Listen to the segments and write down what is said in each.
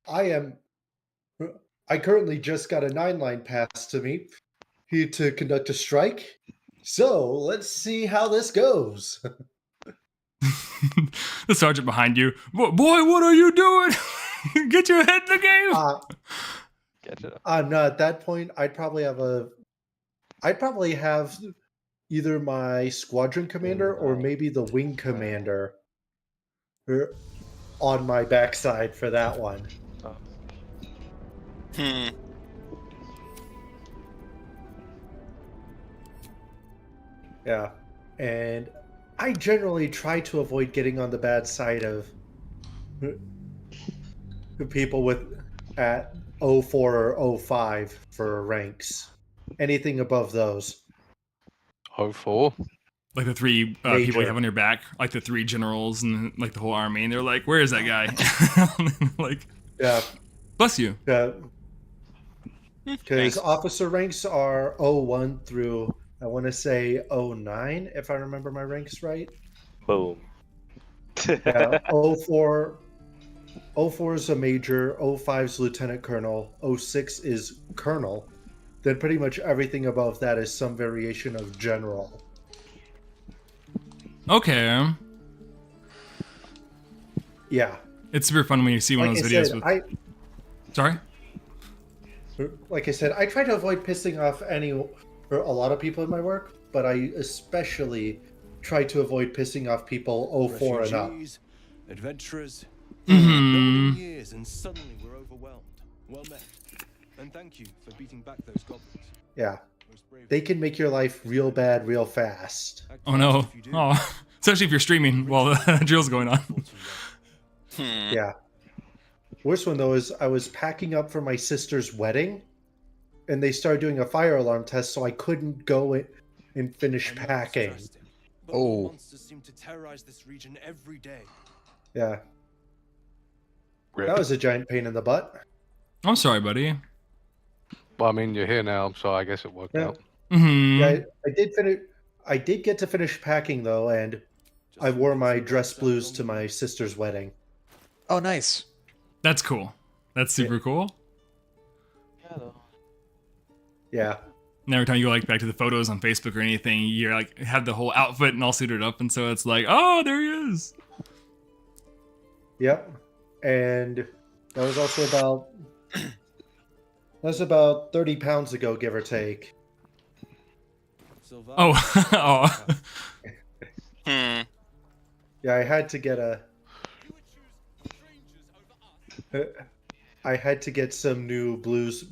I am. I currently just got a 9-line pass to me here to conduct a strike. So let's see how this goes. The sergeant behind you. Boy, what are you doing? Get your head in the game. Gotcha. No, at that point, I'd probably have either my squadron commander or maybe the wing commander on my backside for that one. Yeah. And I generally try to avoid getting on the bad side of people at 04 or 05 for ranks. Anything above those. 04. Like the three people you have on your back, like the three generals and like the whole army, and they're like, "Where is that guy?" Like, yeah, bless you. Yeah, because officer ranks are 01 through I want to say 09, if I remember my ranks right. Boom. Yeah, 04 is a major, 05 is lieutenant colonel, 06 is colonel. Then pretty much everything above that is some variation of general. Okay. Yeah. It's super fun when you see one of those videos with... Sorry? Like I said, I try to avoid pissing off a lot of people in my work, but I especially try to avoid pissing off people 04 and up. Adventurers, years, and suddenly we're overwhelmed. Well met, and thank you for beating back those goblins. Yeah, they can make your life real bad real fast. Oh no! Oh, especially if you're streaming while the drill's going on. Yeah. Worst one though is I was packing up for my sister's wedding, and they started doing a fire alarm test, so I couldn't go and finish packing. Oh. Monsters seem to terrorize this region every day. Yeah. That was a giant pain in the butt. I'm sorry, buddy. Well, I mean, you're here now, so I guess it worked out. Yeah, I did get to finish packing though, and I wore my dress blues to my sister's wedding. Oh, nice. That's cool. That's super cool. Yeah. And every time you go like back to the photos on Facebook or anything, you're like have the whole outfit and all suited up, and so it's like, oh, there he is. Yep. And that was about 30 pounds ago, give or take. Oh. Yeah, I had to get some new blues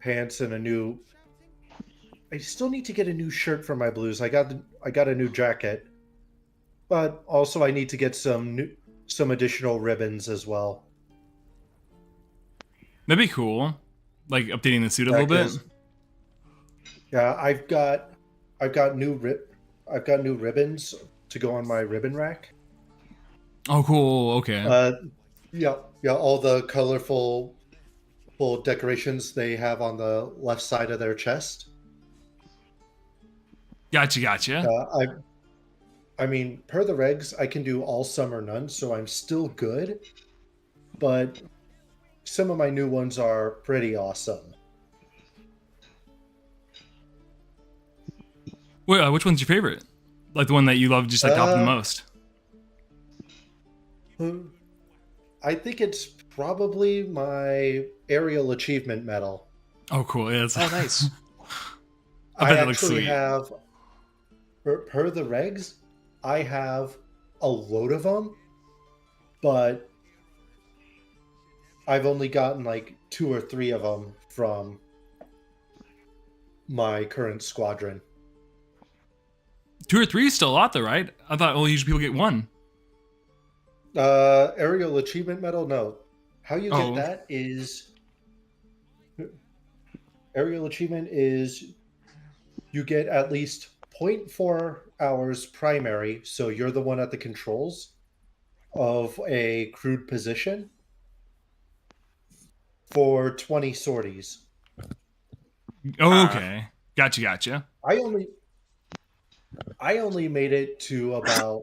pants and I still need to get a new shirt for my blues. I got a new jacket, but also I need to get some additional ribbons as well. That'd be cool, like updating the suit a little bit. Yeah, I've got new ribbons to go on my ribbon rack. Oh, cool. Okay. Yeah, all the colorful decorations they have on the left side of their chest. Gotcha. I mean, per the regs, I can do all some or none, so I'm still good. But some of my new ones are pretty awesome. Wait, which one's your favorite? Like the one that you love just like top the most? I think it's probably my aerial achievement medal. Oh, cool. Yeah, oh, nice. I bet it looks sweet. Have, per the regs, I have a load of them, but I've only gotten like 2 or 3 of them from my current squadron. 2 or 3 is still a lot though, right? I thought usually people get 1. Aerial achievement medal? No. How you get that is... Aerial achievement is you get at least 0.4 hours primary, so you're the one at the controls of a crewed position for 20 sorties. Oh, okay. Gotcha. I only made it to about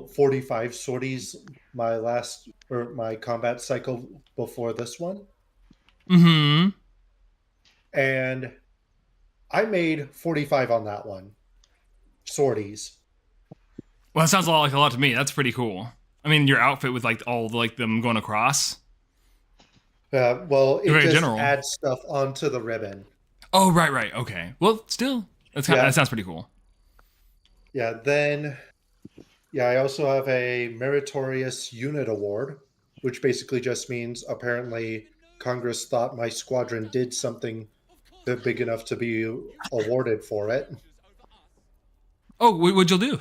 45 sorties my combat cycle before this one. Mm-hmm. And I made 45 on that one. Sorties. Well, that sounds a lot to me. That's pretty cool. I mean, your outfit with like all the, like them going across. Well, it Very just general. adds stuff onto the ribbon. Oh, right. Okay. Well, still, that sounds pretty cool. Yeah, then... Yeah, I also have a Meritorious Unit Award, which basically just means apparently Congress thought my squadron did something big enough to be awarded for it. Oh, what'd you do?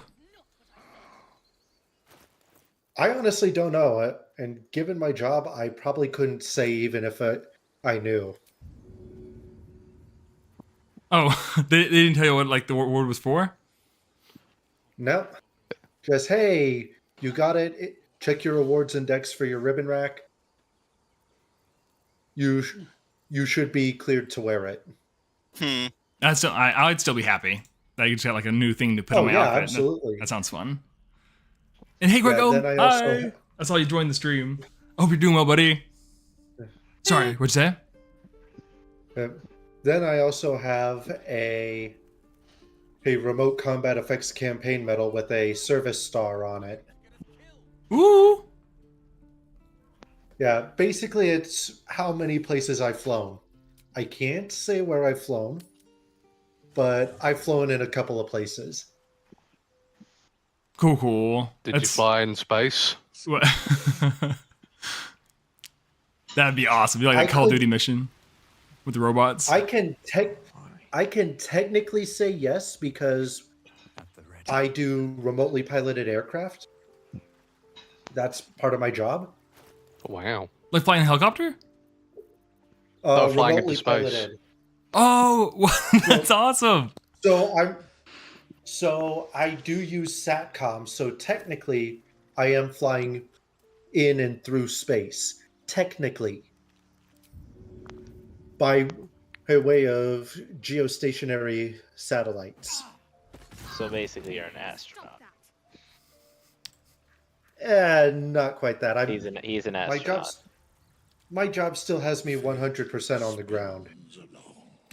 I honestly don't know. And given my job, I probably couldn't say even if I knew. Oh, they didn't tell you what like the award was for? No. Just, hey, you got it. Check your awards index for your ribbon rack. You should be cleared to wear it. That's still, I'd still be happy that you just got like a new thing to put on my outfit. Absolutely. That sounds fun. And hey, Grego, then I also... hi. I saw you join the stream. I hope you're doing well, buddy. Sorry, what'd you say? Then I also have a Remote Combat Effects Campaign medal with a service star on it. Ooh. Yeah, basically it's how many places I've flown. I can't say where I've flown, but I've flown in a couple of places. Cool. Did you fly in space? What? That'd be awesome. Be like a Call of Duty mission with the robots. I can technically say yes because I do remotely piloted aircraft. That's part of my job. Wow. Like flying a helicopter? Flying into space. Piloted. Oh, that's awesome. So I do use SATCOM. So technically, I am flying in and through space. Technically, by way of geostationary satellites. So basically, you're an astronaut. Not quite that. He's an astronaut. My job still has me 100% on the ground.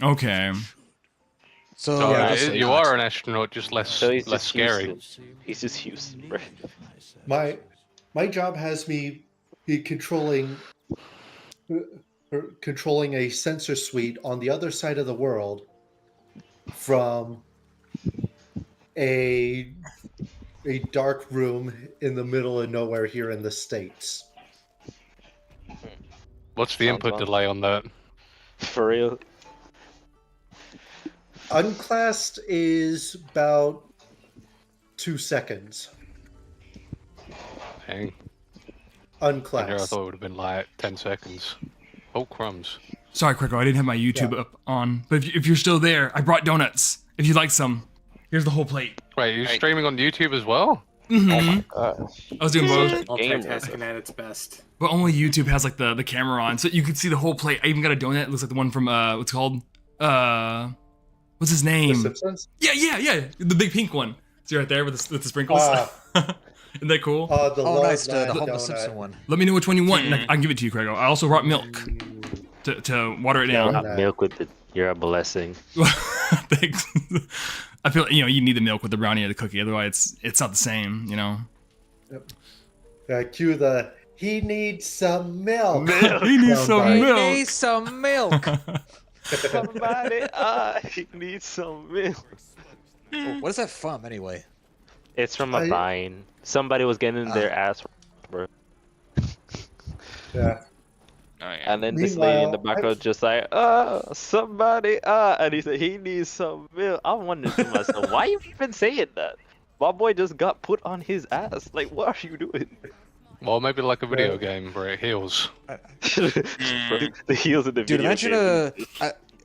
Okay. So you are an astronaut, just less scary. He's just Houston, bro. My job has me be controlling a sensor suite on the other side of the world from a dark room in the middle of nowhere here in the States. What's the input delay on that? For real? Unclassed is about 2 seconds. Dang. Unclassed. Here I thought it would have been like 10 seconds. Oh, crumbs. Sorry, Cricko, I didn't have my YouTube up on. But if you're still there, I brought donuts. If you'd like some, here's the whole plate. Wait, you're streaming on YouTube as well? Mm-hmm. Oh my gosh. I was doing both. Multitasking at its best. But only YouTube has like the camera on, so you can see the whole plate. I even got a donut. It looks like the one from what's it called? What's his name? The Simpsons? Yeah. The big pink one. See right there with the sprinkles. Isn't that cool? Nice, the Homer Simpson one. Let me know which one you want, and I can give it to you, Craigo. I also brought milk to water it down. Not milk with it. You're a blessing. Thanks. I feel you need the milk with the brownie or the cookie, otherwise it's not the same, Yep. Cue the he needs some milk. He needs some milk. He needs some milk. Somebody, I need some milk. What is that from, anyway? It's from a vine. Somebody was getting their ass, bro. Yeah. Oh, yeah. And then this lady in the background just like, somebody, and he said he needs some milk. I'm wondering to myself, why you even saying that? My boy just got put on his ass. Like, what are you doing? Well, maybe like a video game where it heals. The heals in the Dude, video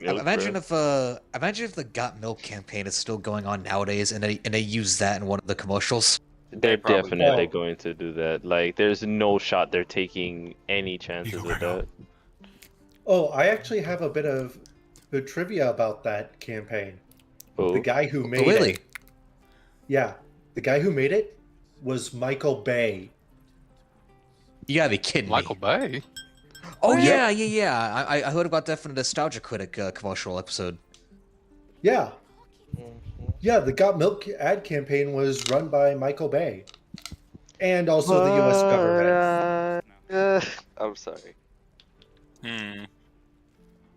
imagine if the Got Milk campaign is still going on nowadays, and they use that in one of the commercials. They're definitely going to do that. Like, there's no shot they're taking any chances with that. Oh, I actually have a bit of the trivia about that campaign. Oh. The guy who made really? it. Yeah, the guy who made it was Michael Bay. You gotta be kidding Michael me. Bay? Oh, yeah. I heard about that from the Nostalgia Critic commercial episode. Yeah. Yeah, the Got Milk ad campaign was run by Michael Bay. And also the U.S. government. I'm sorry.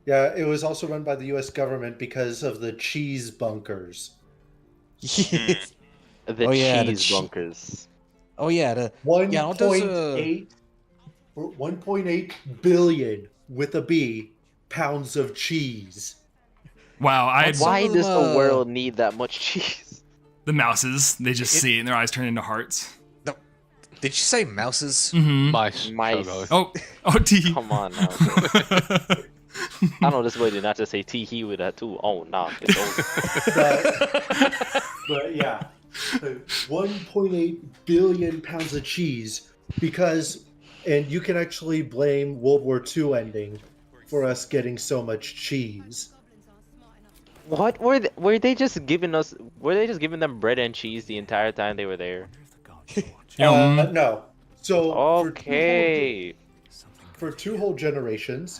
Yeah, it was also run by the U.S. government because of the cheese bunkers. The cheese bunkers. Oh, yeah. The 1.8 billion with a B pounds of cheese. Wow, Why does the world need that much cheese? The mouses, they just see it and their eyes turn into hearts. No, did you say mouses? Mm-hmm. Mice. Oh, T. Come on now. I know this way did not just say T-he with that too. Oh, nah. It's over. But yeah, 1.8 billion pounds of cheese because, and you can actually blame World War II ending for us getting so much cheese. What were they just giving us? Were they just giving them bread and cheese the entire time they were there? No. So okay. For two whole generations,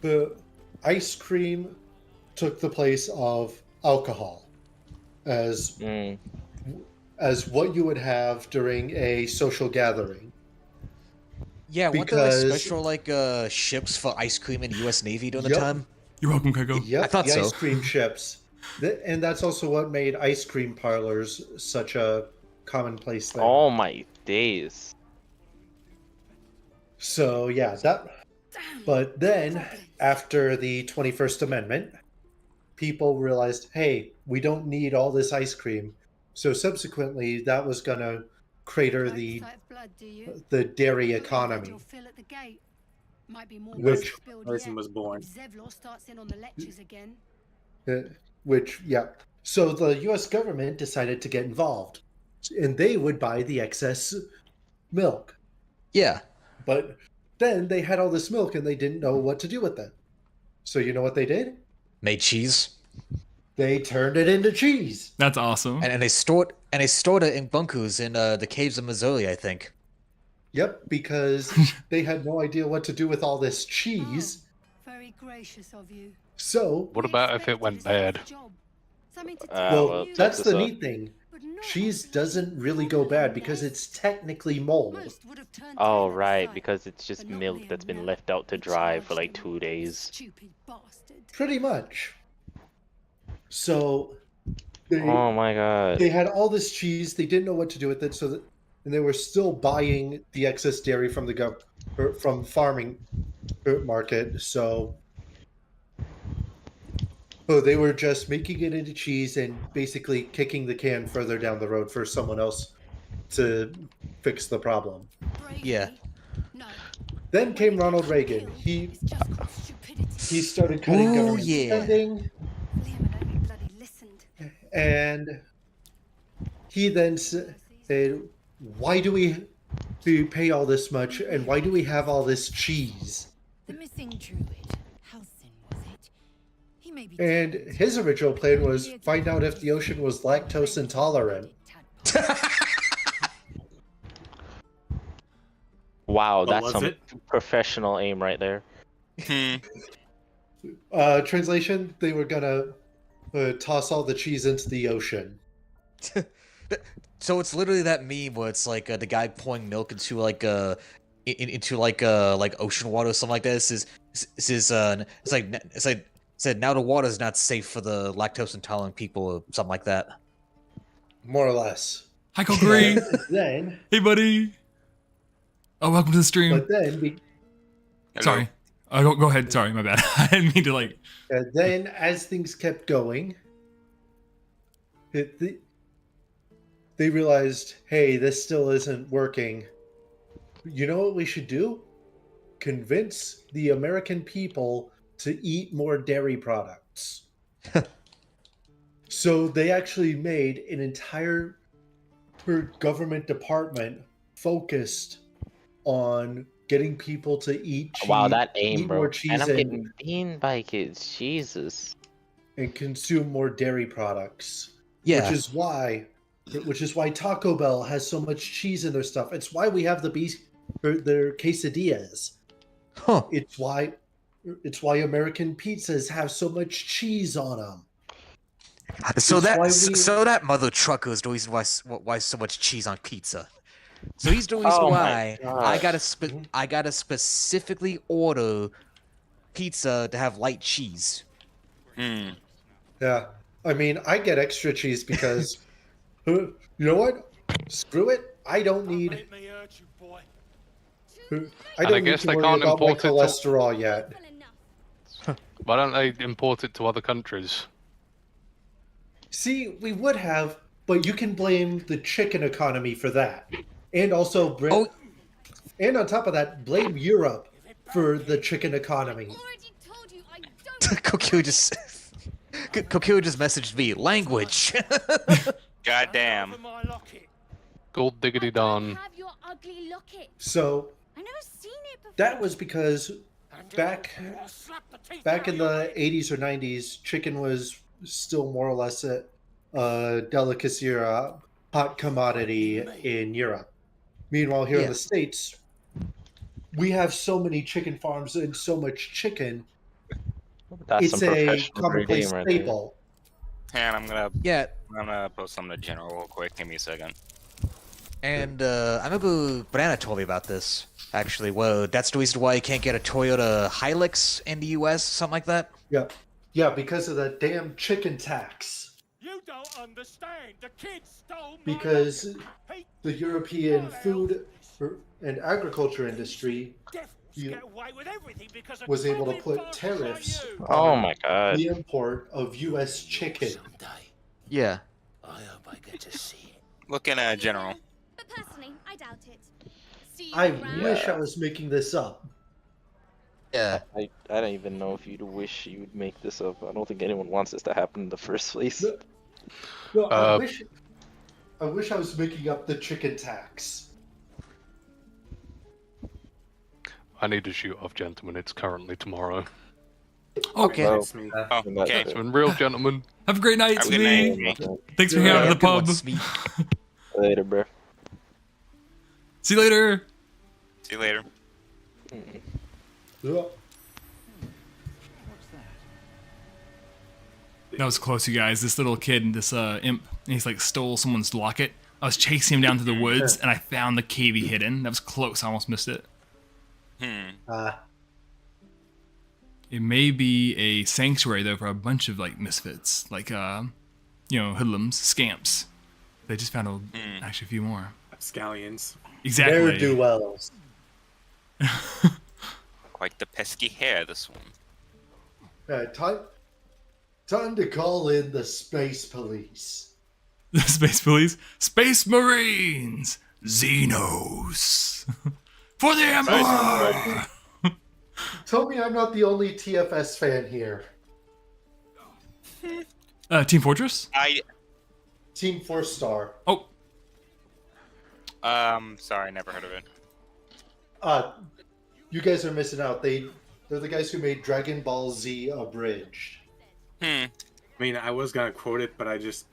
the ice cream took the place of alcohol as what you would have during a social gathering. Yeah, weren't there like special ships for ice cream in the U.S. Navy during the time? You're welcome, Keiko. Yep, I thought the so. ice cream ships. And that's also what made ice cream parlors such a commonplace thing. Oh my days. So yeah, that. But then, after the 21st Amendment, people realized, hey, we don't need all this ice cream. So subsequently, that was going to crater the dairy economy. Which person was born. Yeah. So the U.S. government decided to get involved, and they would buy the excess milk. Yeah. But then they had all this milk, and they didn't know what to do with it. So you know what they did? Made cheese. They turned it into cheese. That's awesome. And they stored it in bunkers in the caves of Missouri, I think. Yep, because they had no idea what to do with all this cheese. Very gracious of you. So, What about if it went bad? well, that's the neat thing. Cheese doesn't really go bad because it's technically mold. Oh, right, because it's just milk that's been left out to dry for like 2 days. Pretty much. So, Oh my god. they had all this cheese. They didn't know what to do with it, and they were still buying the excess dairy from from farming market. So they were just making it into cheese and basically kicking the can further down the road for someone else to fix the problem. Yeah. Then came Ronald Reagan. He started cutting government spending, and he then said, why do we pay all this much, and why do we have all this cheese? The missing druid. How thin was it? He may be And his original plan was find out if the ocean was lactose intolerant. Wow, But that's was some it? professional aim right there. Translation, they were gonna toss all the cheese into the ocean. So it's literally that meme where it's like the guy pouring milk into like ocean water or something like that. It's like said now the water is not safe for the lactose intolerant people or something like that. More or less. Hi, Green. Then, Hey, buddy. Oh, welcome to the stream. but then, Sorry. Go ahead. Sorry, my bad. I didn't mean to like. then as things kept going, they realized, hey, this still isn't working. You know what we should do? Convince the American people to eat more dairy products. So they actually made an entire government department focused on getting people to eat cheese. Wow, that aim, eat bro. more cheese And I'm getting beaten by kids. Jesus. and consume more dairy products. Yeah. Which is why which is why Taco Bell has so much cheese in their stuff. It's why we have their quesadillas. Huh. It's why American pizzas have so much cheese on them. So It's that why so that mother trucker is the reason why so much cheese on pizza. So he's the reason Oh my why I gosh. gotta specifically order pizza to have light cheese. Yeah, I mean, I get extra cheese because, you know what? Screw it. I don't need. I don't need guess to they worry can't about my import it to- cholesterol yet. Why don't they import it to other countries? See, we would have, but you can blame the chicken economy for that, and also and on top of that, blame Europe for the chicken economy. Already told you I don't. Kokyo just messaged me language. Goddamn. Gold diggity darn. Have your ugly locket. So I've never seen it before. that was because back in the 80s or 90s, chicken was still more or less a delicacy or a hot commodity in Europe. Meanwhile, here in the States, we have so many chicken farms and so much chicken. That's It's some a professional commonplace breeding right there. staple. And I'm gonna Yeah, post something to General real quick. Give me a second. and I remember Banana told me about this. Actually, well, that's the reason why you can't get a Toyota Hilux in the U.S. Something like that. Yeah, because of the damn chicken tax. You don't understand. The kids stole Because the European food and agriculture industry was able to put tariffs Oh on my god. the import of U.S. chicken. Yeah. I hope I get to see it. Looking at General. But personally, I doubt it. See you I around. wish I was making this up. Yeah. I don't even know if you'd wish you would make this up. I don't think anyone wants this to happen in the first place. No, I wish I was making up the chicken tax. I need to shoot off, gentlemen. It's currently tomorrow. Okay. Well, That's me. Oh, okay. It's been real, gentlemen. Have a great night, Have a good night. Smee. Smee. Thanks for hanging out at the Good one, pub. Smee. Later, bro. See you later. See you later. Yeah. That was close, you guys. This little kid, this imp, and he's like stole someone's locket. I was chasing him down to the woods, and I found the cave he hid in. That was close. I almost missed it. It may be a sanctuary though for a bunch of like misfits, like hoodlums, scamps. They just found actually a few more. Scallions. Exactly. Ne'er-do-wells. Quite the pesky hair, this one. Time to call in the space police. The space police, space marines, Xenos, for the Emperor. Tell me I'm not the only TFS fan here. Team Fortress. Team 4-star. Oh, Sorry, never heard of it. You guys are missing out. They're the guys who made Dragon Ball Z Abridged. I mean, I was gonna quote it, but I just...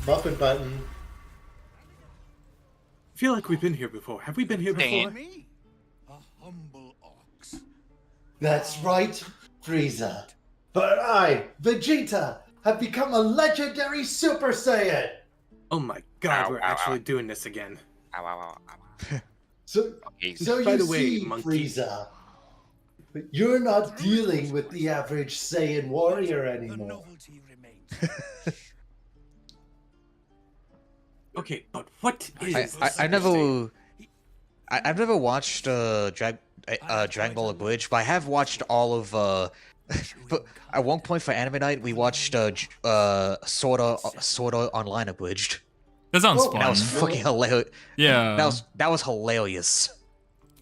Muffin Button. I feel like we've been here before. Have we been here before? Dang That's right, Frieza. But I, Vegeta, have become a legendary Super Saiyan. Oh my god, Ow, we're ow, actually ow. doing this again. Ow, ow, ow, ow. So Okay, By you the way, see, monkey. Frieza, you're not dealing with the average Saiyan warrior anymore. Okay, but what is I've never watched Dragon Ball Abridged, but I have watched all of but at one point for anime night we watched Sorta Online Abridged. that sounds Oh, fun. That was fucking hilarious. Yeah. That was hilarious.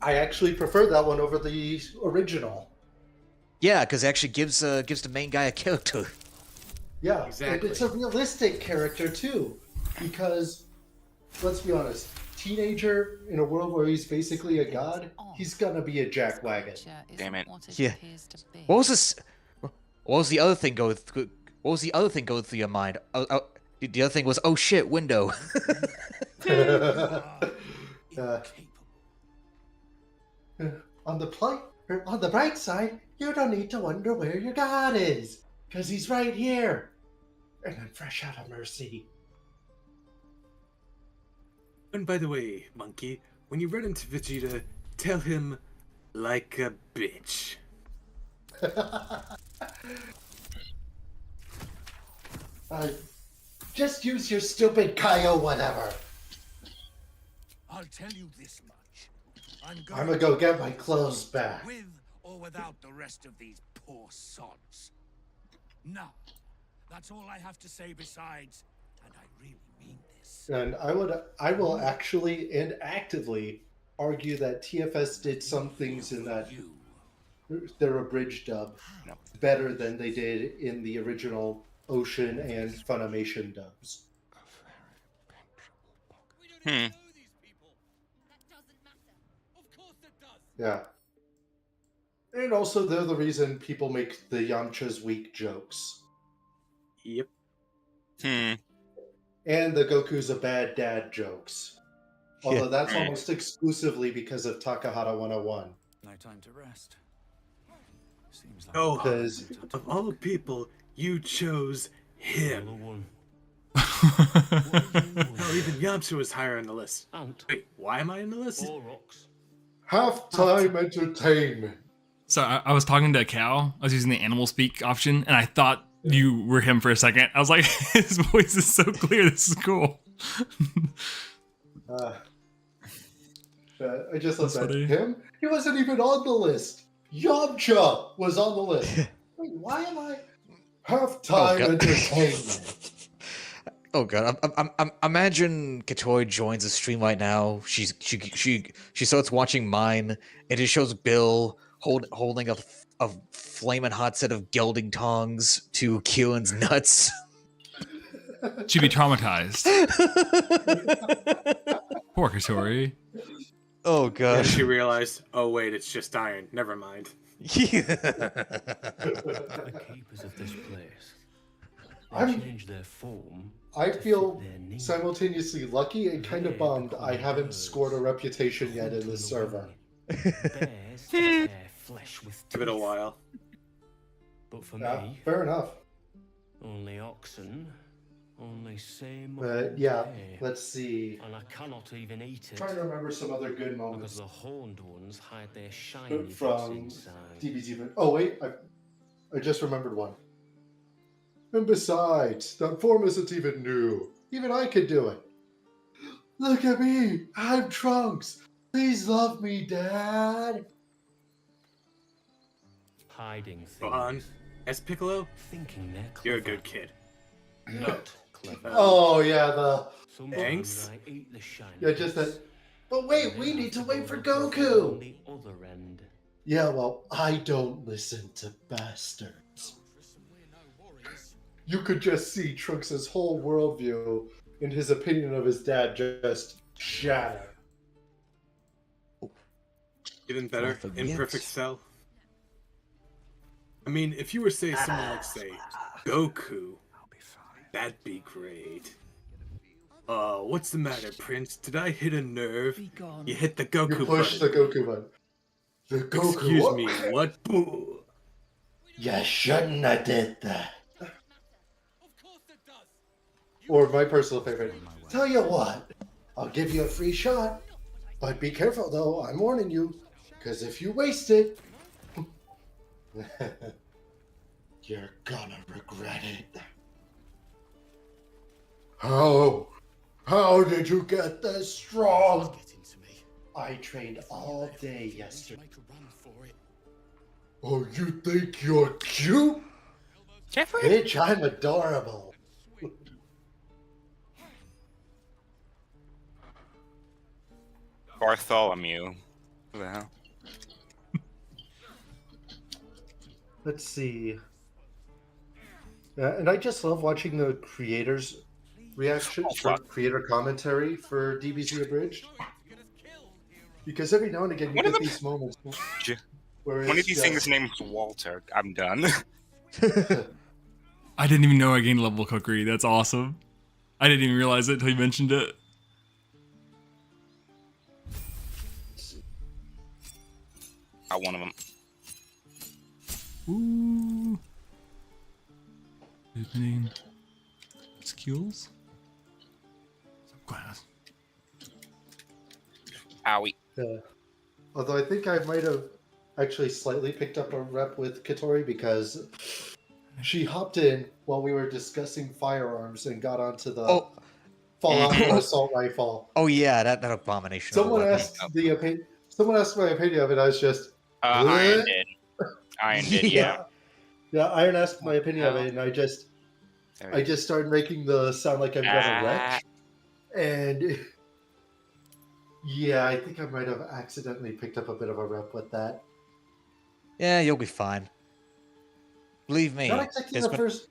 I actually prefer that one over the original. Yeah, because it actually gives the main guy a character. Yeah, Exactly. and it's a realistic character too, because let's be honest, teenager in a world where he's basically a god, he's gonna be a jackwagon. Damn it. Yeah. What was this? What was the other thing? What What was the other thing going through your mind? The other thing was, oh shit, window. On the bright side, you don't need to wonder where your god is, because he's right here. And I'm fresh out of mercy. And by the way, Monkey, when you run into Vegeta, tell him, like a bitch. Just use your stupid Kaio whatever. I'll tell you this much. I'm gonna go get my clothes back. With or without the rest of these poor sods. Now, that's all I have to say besides, and I really mean this. And I will actually and actively argue that TFS did some things in that their abridged dub better than they did in the original Ocean and Funimation dubs. Yeah. And also, they're the reason people make the Yamcha's weak jokes. Yep. And the Goku's a bad dad jokes. Although that's almost exclusively because of Takahata 101. No time to rest. Seems like because of all the people, you chose him. No, even Yamcha was higher on the list. Wait, why am I on the list? Halftime entertainment. So I was talking to Cal. I was using the animal speak option, and I thought you were him for a second. I was like, his voice is so clear. This is cool. I just love that. Him? He wasn't even on the list. Yamcha was on the list. Wait, why am I? Halftime entertainment. Oh god! I'm imagine Katoy joins the stream right now. She starts watching mine, and it shows Bill holding a flaming hot set of gelding tongs to Kieran's nuts. She'd be traumatized. Poor Katoy. Oh god! And she realized, oh wait, it's just iron. Never mind. The keepers of this place. Change their form. I feel simultaneously lucky and kind of bummed I haven't scored a reputation yet in this server. Give it a while. But for me, fair enough. only oxen, only same. Yeah, let's see. And I cannot even eat it. Trying to remember some other good moments. Because the horned ones hide their shiny from inside. DBZ. Oh wait, I just remembered one. And besides, that form isn't even new. Even I could do it. Look at me! I'm Trunks! Please love me, Dad! Hiding things. Go on. S. Piccolo, Thinking they're clever. you're a good kid. Not clever. Oh, yeah, the... Thanks. I eat the shiny Yeah, just that... But wait, we need to wait for On Goku! the other end. Yeah, well, I don't listen to bastards. You could just see Trunks' whole worldview and his opinion of his dad just shatter. Even better, Imperfect Cell. I mean, if you were say someone like say Goku, that'd be great. What's the matter, Prince? Did I hit a nerve? You hit the Goku button. You pushed the Goku button. The Goku. Excuse me, what? Boo. You shouldn't have did that. Or my personal favorite. Tell you what, I'll give you a free shot, but be careful though. I'm warning you, because if you waste it, you're gonna regret it. How did you get this strong? I trained all day yesterday. Oh, you think you're cute? Jeffrey? Bitch, I'm adorable. Bartholomew. Who the hell? Let's see. And I just love watching the creators' reactions for creator commentary for DBZ Abridged. Because every now and again you get these moments where One of these things named Walter. I'm done. I didn't even know I gained level cookery. That's awesome. I didn't even realize it until you mentioned it. Got one of them. Ooh. Opening skills. Subclass. Owie. Yeah. Although I think I might have actually slightly picked up a rep with Katori because she hopped in while we were discussing firearms and got onto the Fallout 4 assault rifle. Oh yeah, that abomination. Someone asked Someone asked my opinion of it. I was just Iron did. Iron did, yeah. Yeah, Iron asked my opinion of it, and I just started making the sound like I'm gonna wreck, and yeah, I think I might have accidentally picked up a bit of a rep with that. Yeah, you'll be fine. Believe me. Not exactly the first.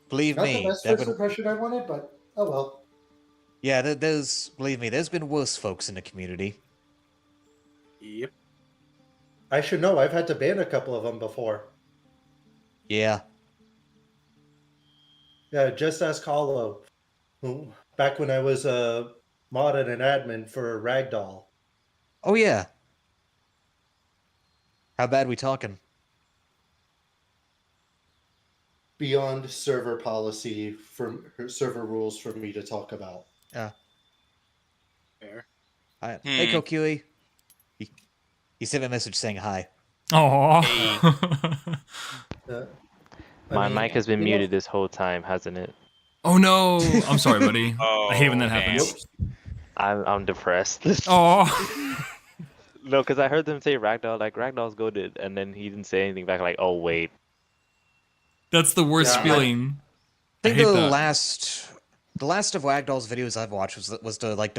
Believe me. Not the best first impression I wanted, but oh well. Yeah, believe me, there's been worse folks in the community. Yep. I should know. I've had to ban a couple of them before. Yeah. Yeah, just ask Hollow. Back when I was a mod and an admin for Ragdoll. Oh yeah. How bad we talking? Beyond server policy for server rules for me to talk about. Yeah. Fair. Hey, Kokui. He sent me a message saying hi. Aww. My mic has been muted this whole time, hasn't it? Oh no! I'm sorry, buddy. I hate when that happens. I'm depressed. Aww. No, because I heard them say Ragdoll, like Ragdoll's goated, and then he didn't say anything back, like, oh wait. That's the worst feeling. I think the last of Ragdoll's videos I've watched was the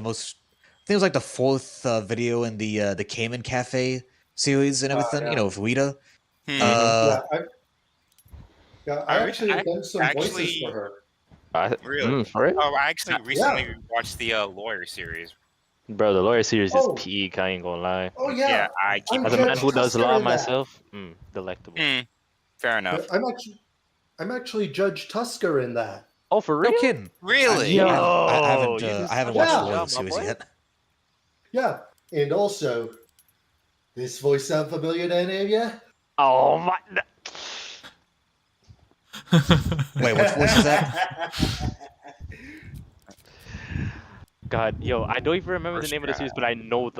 most. I think it was like the fourth video in the Cayman Cafe series and everything. Yeah. You know, with Rita. I actually have done some voices for her. Really? For it? Oh, I actually recently watched the Lawyer series. Bro, the Lawyer series is peak, I ain't gonna lie. Oh yeah. Yeah, I keep as a man who does law myself, delectable. Fair enough. I'm actually Judge Tusker in that. Oh, for real? No kidding. Really? I haven't watched the Lawyer series yet. Yeah, and also, this voice sound familiar to any of you? Oh my. Wait, which voice is that? God, yo, I don't even remember the name of the series, but I know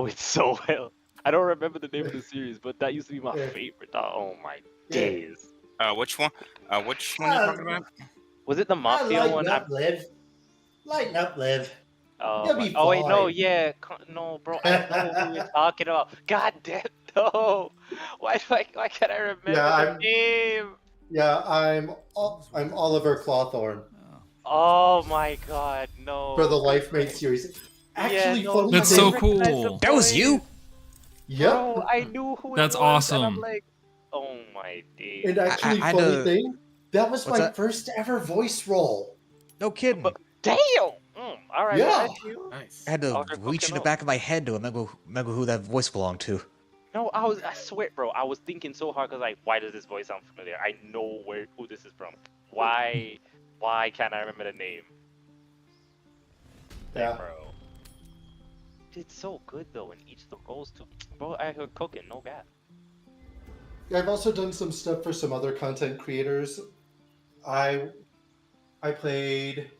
it so well. I don't remember the name of the series, but that used to be my favorite. Oh my days. Which one? Which one are you talking about? Was it the Mafia one? Lighten up, Liv. Oh wait, no, no, bro. I know who you're talking about. God damn, no. Why can't I remember the name? Yeah, I'm Oliver Clawthorne. Oh my God, no. For the LifeMate series. Actually, funny that's so cool. That was you? Yep. Bro, I knew who that's it was. awesome. And I'm like, oh my days. And actually, funny thing, that was my first ever voice role. No kidding. But, damn. All right. Yeah. Nice. I had to reach in the back of my head to remember who that voice belonged to. No, I swear, bro. I was thinking so hard because, like, why does this voice sound familiar? I know who this is from. Why can't I remember the name? Yeah. Like, bro. Did so good though in each of the roles too. Bro, I heard cooking, no gap. I've also done some stuff for some other content creators. I played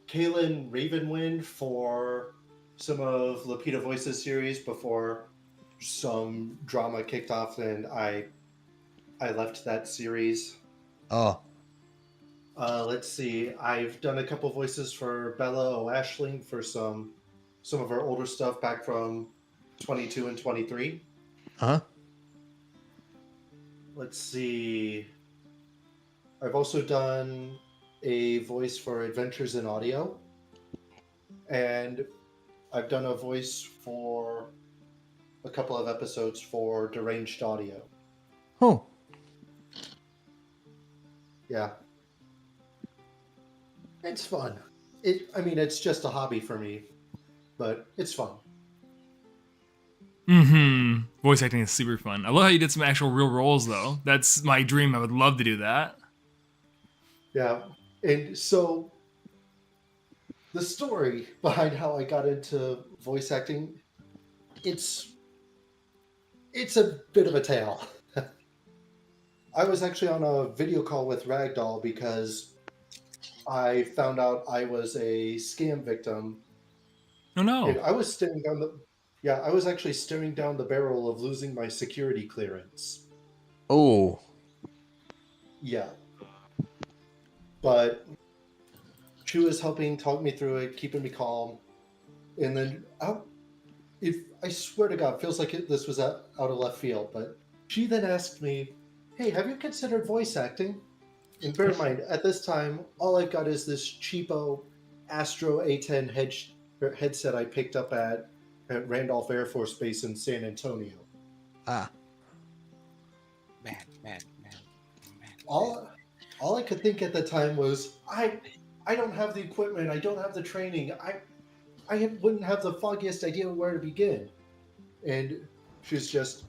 Kaylin Ravenwind for some of Lapita Voices series before some drama kicked off and I left that series. Oh. Let's see. I've done a couple voices for Bella O'Ashling for some of her older stuff back from 22 and 23. Huh? Let's see. I've also done a voice for Adventures in Audio. And I've done a voice for a couple of episodes for Deranged Audio. Oh. Yeah. It's fun. It's just a hobby for me, but it's fun. Voice acting is super fun. I love how you did some actual real roles, though. That's my dream. I would love to do that. Yeah, and so the story behind how I got into voice acting, it's it's a bit of a tale. I was actually on a video call with Ragdoll because I found out I was a scam victim, Oh no. and I was staring down the yeah, I was actually staring down the barrel of losing my security clearance. Oh. Yeah, but she was helping talk me through it, keeping me calm, and then if I swear to God, feels like this was out of left field, but she then asked me, "Hey, have you considered voice acting?" And bear in mind, at this time, all I've got is this cheapo Astro A10 headset I picked up at Randolph Air Force Base in San Antonio. Ah. Man. All I could think at the time was, I don't have the equipment, I don't have the training, I wouldn't have the foggiest idea where to begin. And she's just,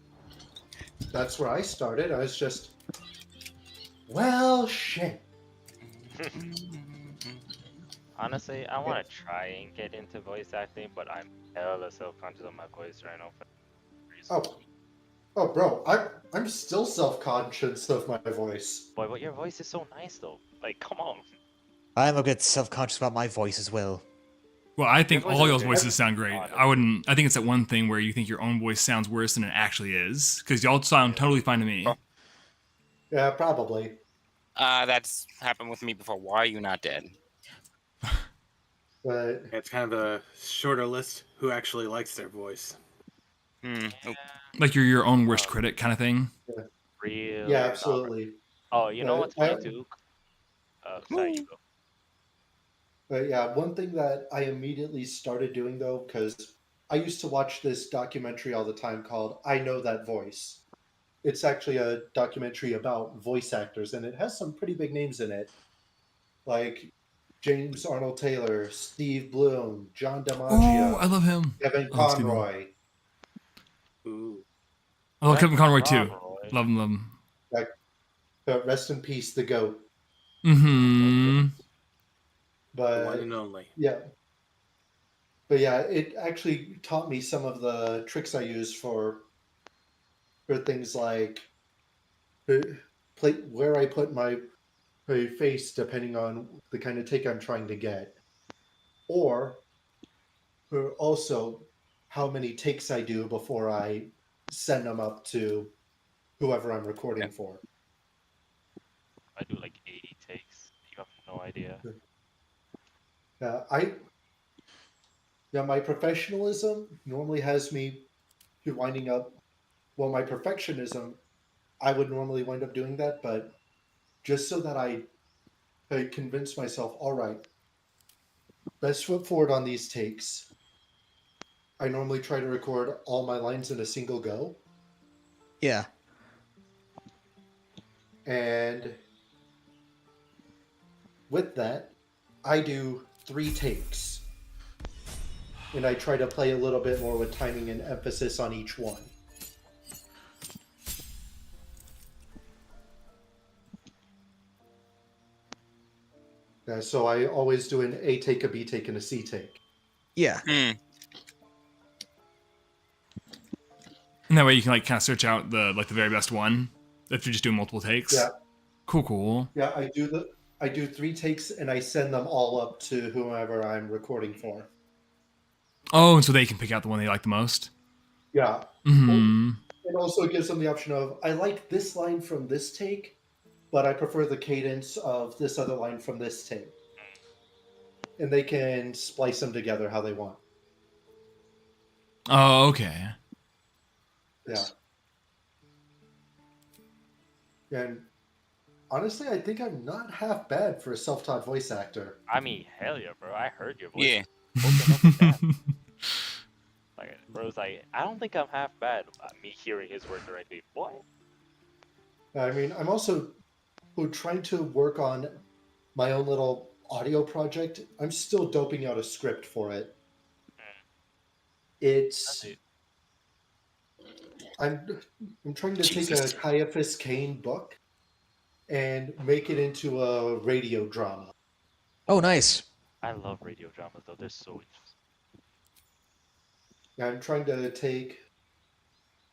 that's where I started. I was just, well, shit. Honestly, I want to try and get into voice acting, but I'm hella self-conscious of my voice right now. Oh, bro, I'm still self-conscious of my voice. Boy, but your voice is so nice, though. Like, come on. I'm a bit self-conscious about my voice as well. Well, I think all y'all's voices good. sound great. I think it's that one thing where you think your own voice sounds worse than it actually is, because y'all sound totally fine to me. Yeah, probably. That's happened with me before. Why are you not dead? But It's kind of a shorter list who actually likes their voice. Like you're your own worst critic kind of thing. Real. yeah, absolutely. Oh, you know what's funny too? Sorry, you go. But yeah, one thing that I immediately started doing though, because I used to watch this documentary all the time called "I Know That Voice." It's actually a documentary about voice actors, and it has some pretty big names in it, like James Arnold Taylor, Steve Bloom, John DiMaggio. Oh, I love him. Kevin I love Steve Bloom. Conroy. Ooh. I love Kevin Conroy too. Love him. Rest in peace, the GOAT. Mm-hmm. But The one and only. yeah. But yeah, it actually taught me some of the tricks I use for things like where I put my face depending on the kind of take I'm trying to get. Or also how many takes I do before I send them up to whoever I'm recording for. I do like 80 takes. You have no idea. My professionalism normally has me winding up. Well, my perfectionism, I would normally wind up doing that, but just so that I convince myself, all right, best foot forward on these takes. I normally try to record all my lines in a single go. Yeah. And with that, I do 3 takes. And I try to play a little bit more with timing and emphasis on each one. So I always do an A take, a B take, and a C take. Yeah. And that way you can like kind of search out the very best one if you're just doing multiple takes. Yeah. Cool. Yeah, I do 3 takes and I send them all up to whomever I'm recording for. Oh, and so they can pick out the one they like the most? Yeah. Mm-hmm. It also gives them the option of, I like this line from this take, but I prefer the cadence of this other line from this take. And they can splice them together how they want. Oh, okay. Yeah. And honestly, I think I'm not half bad for a self-taught voice actor. I mean, hell yeah, bro. I heard your voice. Yeah. Like, bro's like, I don't think I'm half bad. Me hearing his work directly. What? I mean, I'm also trying to work on my own little audio project. I'm still doping out a script for it. I'm trying to take a Caiaphas Cain book and make it into a radio drama. Oh, nice. I love radio dramas though. They're so interesting. I'm trying to take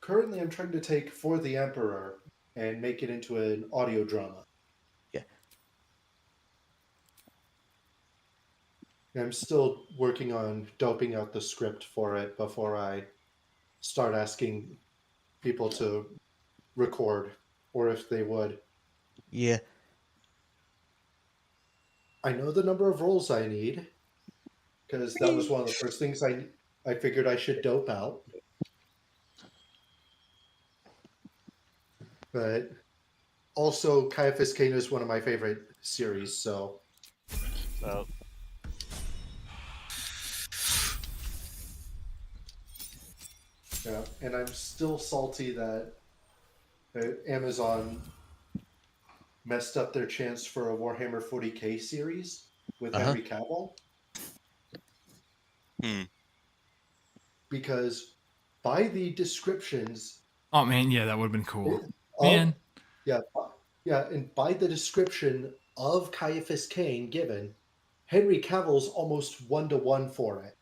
For the Emperor and make it into an audio drama. Yeah. I'm still working on doping out the script for it before I start asking people to record, or if they would. Yeah. I know the number of roles I need, because that was one of the first things I figured I should dope out. But also, Caiaphas Cain is one of my favorite series, so... Well... Yeah, and I'm still salty that Amazon messed up their chance for a Warhammer 40k series with Henry Cavill. Because by the descriptions... Oh, man, yeah, that would have been cool. Man. Yeah, and by the description of Caiaphas Cain given, Henry Cavill's almost 1-to-1 for it.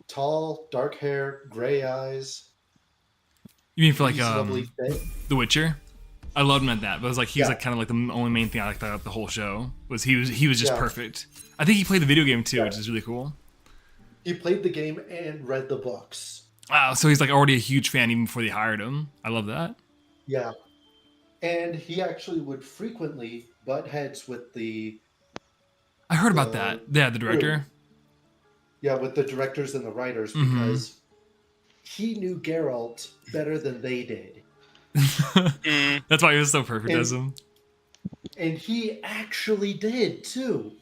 Tall, dark hair, gray eyes. You mean for like fit. The Witcher? I loved him at that, but it was like he was like kind of like the only main thing I liked about the whole show was he was just perfect. I think he played the video game too, which is really cool. He played the game and read the books. Wow, so he's like already a huge fan even before they hired him. I love that. Yeah, and he actually would frequently butt heads with the... I heard about that. Yeah, the director. Yeah, with the directors and the writers, because he knew Geralt better than they did. That's why he was so perfect as him. And he actually did, too.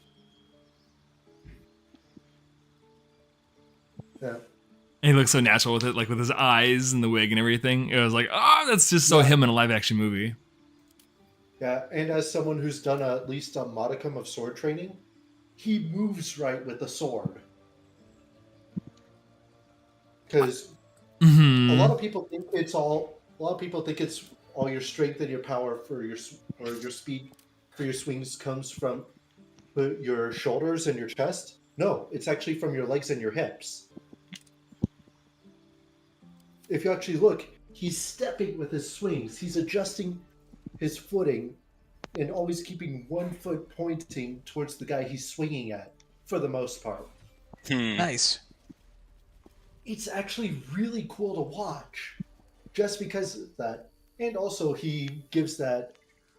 Yeah. And he looks so natural with it, like with his eyes and the wig and everything. It was like, that's just so him in a live-action movie. Yeah, and as someone who's done at least a modicum of sword training, he moves right with the sword. Because a lot of people think it's all your strength and your power for your speed for your swings comes from your shoulders and your chest. No, it's actually from your legs and your hips. If you actually look, he's stepping with his swings. He's adjusting his footing and always keeping one foot pointing towards the guy he's swinging at, for the most part. Nice. It's actually really cool to watch, just because of that. And also, he gives that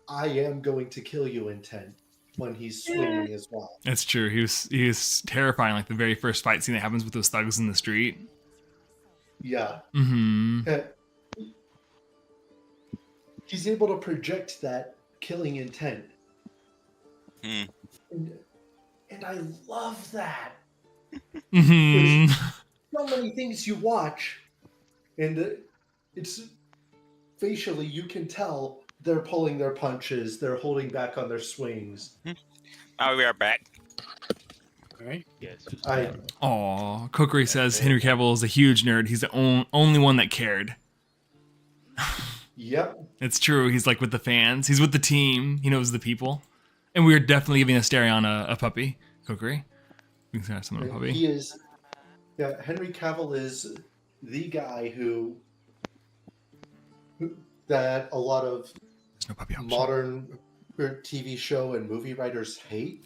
"I am going to kill you" intent when he's swinging as well. That's true. He was terrifying, like the very first fight scene that happens with those thugs in the street. Yeah. He's able to project that killing intent. And I love that. There's so many things you watch, and it's facially you can tell they're pulling their punches, they're holding back on their swings. Oh, we are back. Right? Yes. Aw, Kokiri says Henry Cavill is a huge nerd. He's the only one that cared. Yep. It's true. He's like with the fans. He's with the team. He knows the people. And we're definitely giving Astarion a puppy. Kokiri. We can have someone a puppy. He is... Yeah, Henry Cavill is the guy that a lot of modern TV show and movie writers hate,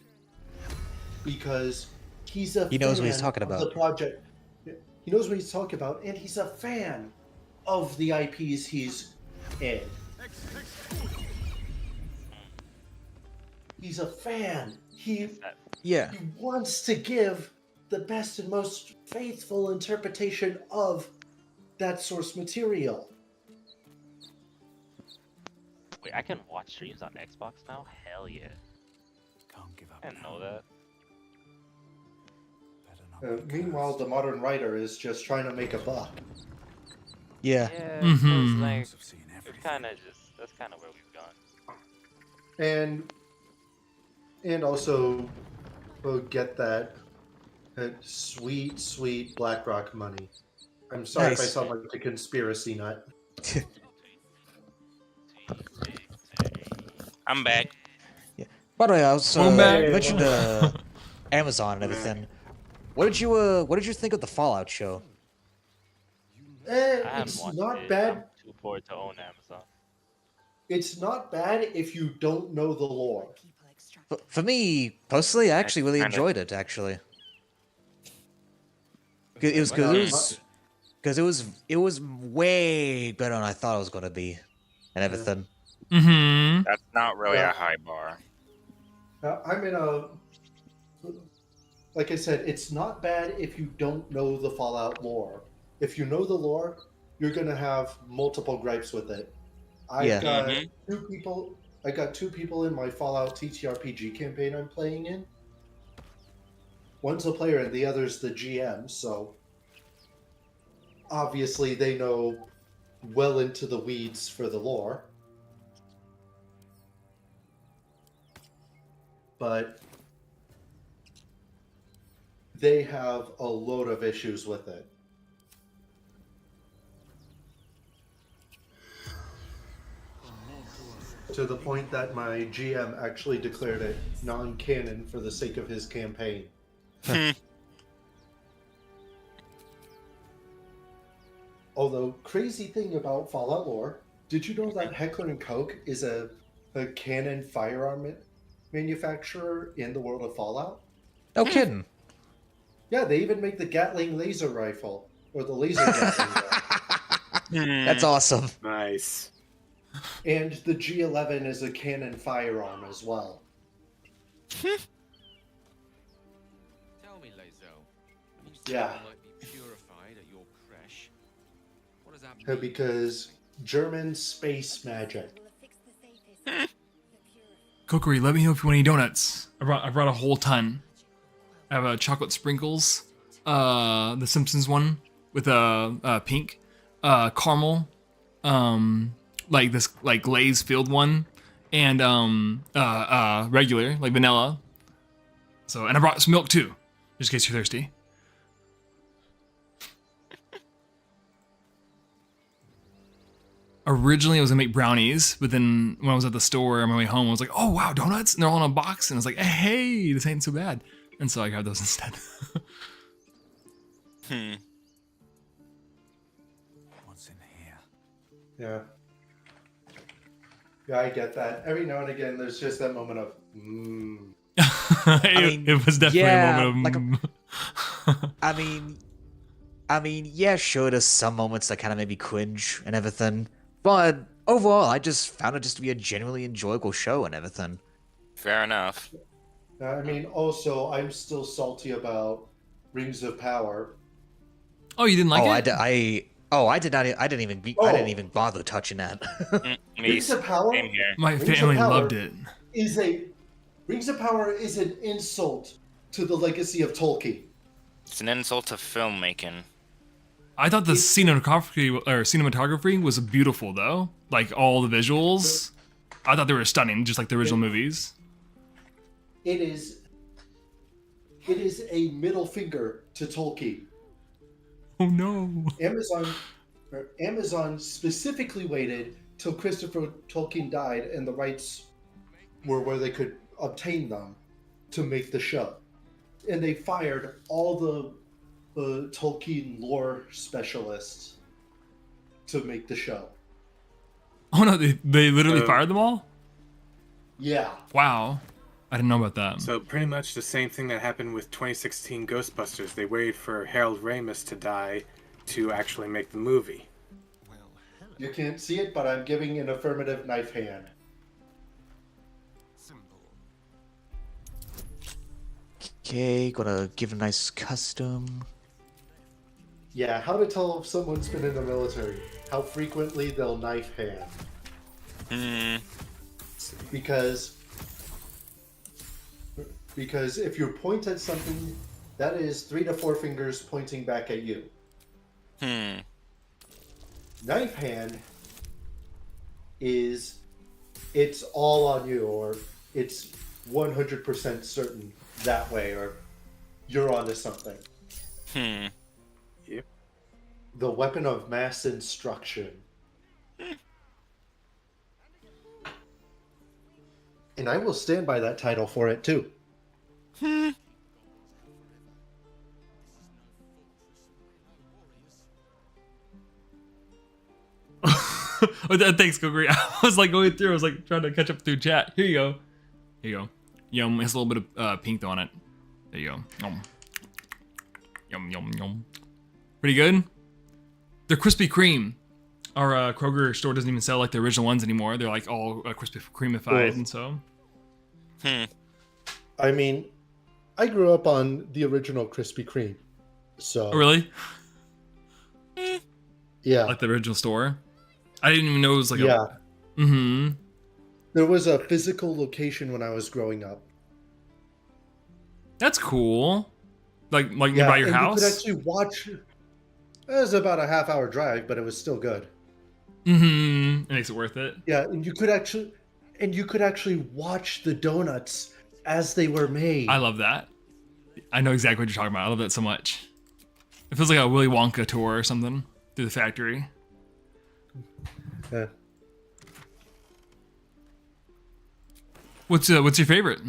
because he knows what he's talking about. The project. He knows what he's talking about, and he's a fan of the IPs he's in. He's a fan. He wants to give the best and most faithful interpretation of that source material. Wait, I can watch streams on Xbox now? Hell yeah. Can't give up. I didn't know that. Meanwhile, the modern writer is just trying to make a buck. Yeah, it's like, that's kind of where we've gone. And also, we'll get that sweet BlackRock money. I'm sorry if I Nice. sound like a conspiracy nut. I'm back. By the way, I was Welcome back. you mentioned Amazon and everything. What did you think of the Fallout show? I haven't It's watched not it. bad. I'm too poor to own Amazon. It's not bad if you don't know the lore. For me personally, I actually really Kinda. enjoyed it. Actually, it was good. It was way better than I thought it was gonna be, and everything. Mm-hmm. That's not really Yeah. a high bar. I'm in a. Like I said, it's not bad if you don't know the Fallout lore. If you know the lore, you're gonna have multiple gripes with it. I've got two people. I got two people in my Fallout TTRPG campaign I'm playing in. One's a player and the other's the GM, so obviously they know well into the weeds for the lore. But they have a load of issues with it. To the point that my GM actually declared it non-canon for the sake of his campaign. Although, crazy thing about Fallout lore, did you know that Heckler & Koch is a canon firearm manufacturer in the world of Fallout? No kidding. Yeah, they even make the Gatling laser rifle, or the laser Gatling gun. That's awesome. Nice. And the G11 is a cannon firearm as well. Tell me, Lazo. You said Yeah. you might be purified at your creche. What does that mean? Because German space magic. Kokiri, let me know if you want any donuts. I brought a whole ton. I have a chocolate sprinkles, the Simpsons one with pink, caramel, like this like glaze filled one, and regular like vanilla. So, and I brought some milk too, just in case you're thirsty. Originally, I was gonna make brownies, but then when I was at the store on my way home, I was like, "Oh wow, donuts!" And they're all in a box, and I was like, "Hey, this ain't so bad." And so I grabbed those instead. What's in here? Yeah. Yeah, I get that. Every now and again, there's just that moment of, It was definitely a moment of. I mean, yeah, sure, there's some moments that kind of made me cringe and everything, but overall, I just found it just to be a genuinely enjoyable show and everything. Fair enough. I mean, also, I'm still salty about Rings of Power. Oh, you didn't like it? I didn't even bother touching that. Rings of Power. My Rings of family Power loved it. Rings of Power is an insult to the legacy of Tolkien. It's an insult to filmmaking. I thought the cinematography was beautiful though. Like all the visuals, I thought they were stunning, just like the original movies. It is a middle finger to Tolkien. Oh no! Amazon specifically waited till Christopher Tolkien died and the rights were where they could obtain them to make the show, and they fired all the Tolkien lore specialists to make the show. Oh no! They literally fired them all. Yeah. Wow. I didn't know about that. So pretty much the same thing that happened with 2016 Ghostbusters. They waited for Harold Ramis to die to actually make the movie. You can't see it, but I'm giving an affirmative knife hand. Okay, gonna give a nice custom. Yeah, how to tell if someone's been in the military. How frequently they'll knife hand. Because if you point at something, that is 3 to 4 fingers pointing back at you. Knife hand is it's all on you, or it's 100% certain that way, or you're onto something. Yep. The weapon of mass instruction. And I will stand by that title for it too. Oh, thanks, Googly. I was like going through. I was like trying to catch up through chat. Here you go. Here you go. Yum. It has a little bit of pink though on it. There you go. Yum. Yum yum yum. Pretty good. They're Krispy Kreme. Our Kroger store doesn't even sell like the original ones anymore. They're like all Krispy Kreme-ified, and so. I mean, I grew up on the original Krispy Kreme, so. Oh, really? Yeah. Like the original store. I didn't even know it was like yeah. a. Mm-hmm. There was a physical location when I was growing up. That's cool. Like nearby your house. You could actually watch. It was about a half-hour drive, but it was still good. Mm-hmm. It makes it worth it. Yeah, and you could actually watch the donuts as they were made. I love that. I know exactly what you're talking about. I love that so much. It feels like a Willy Wonka tour or something through the factory. Yeah. What's your favorite?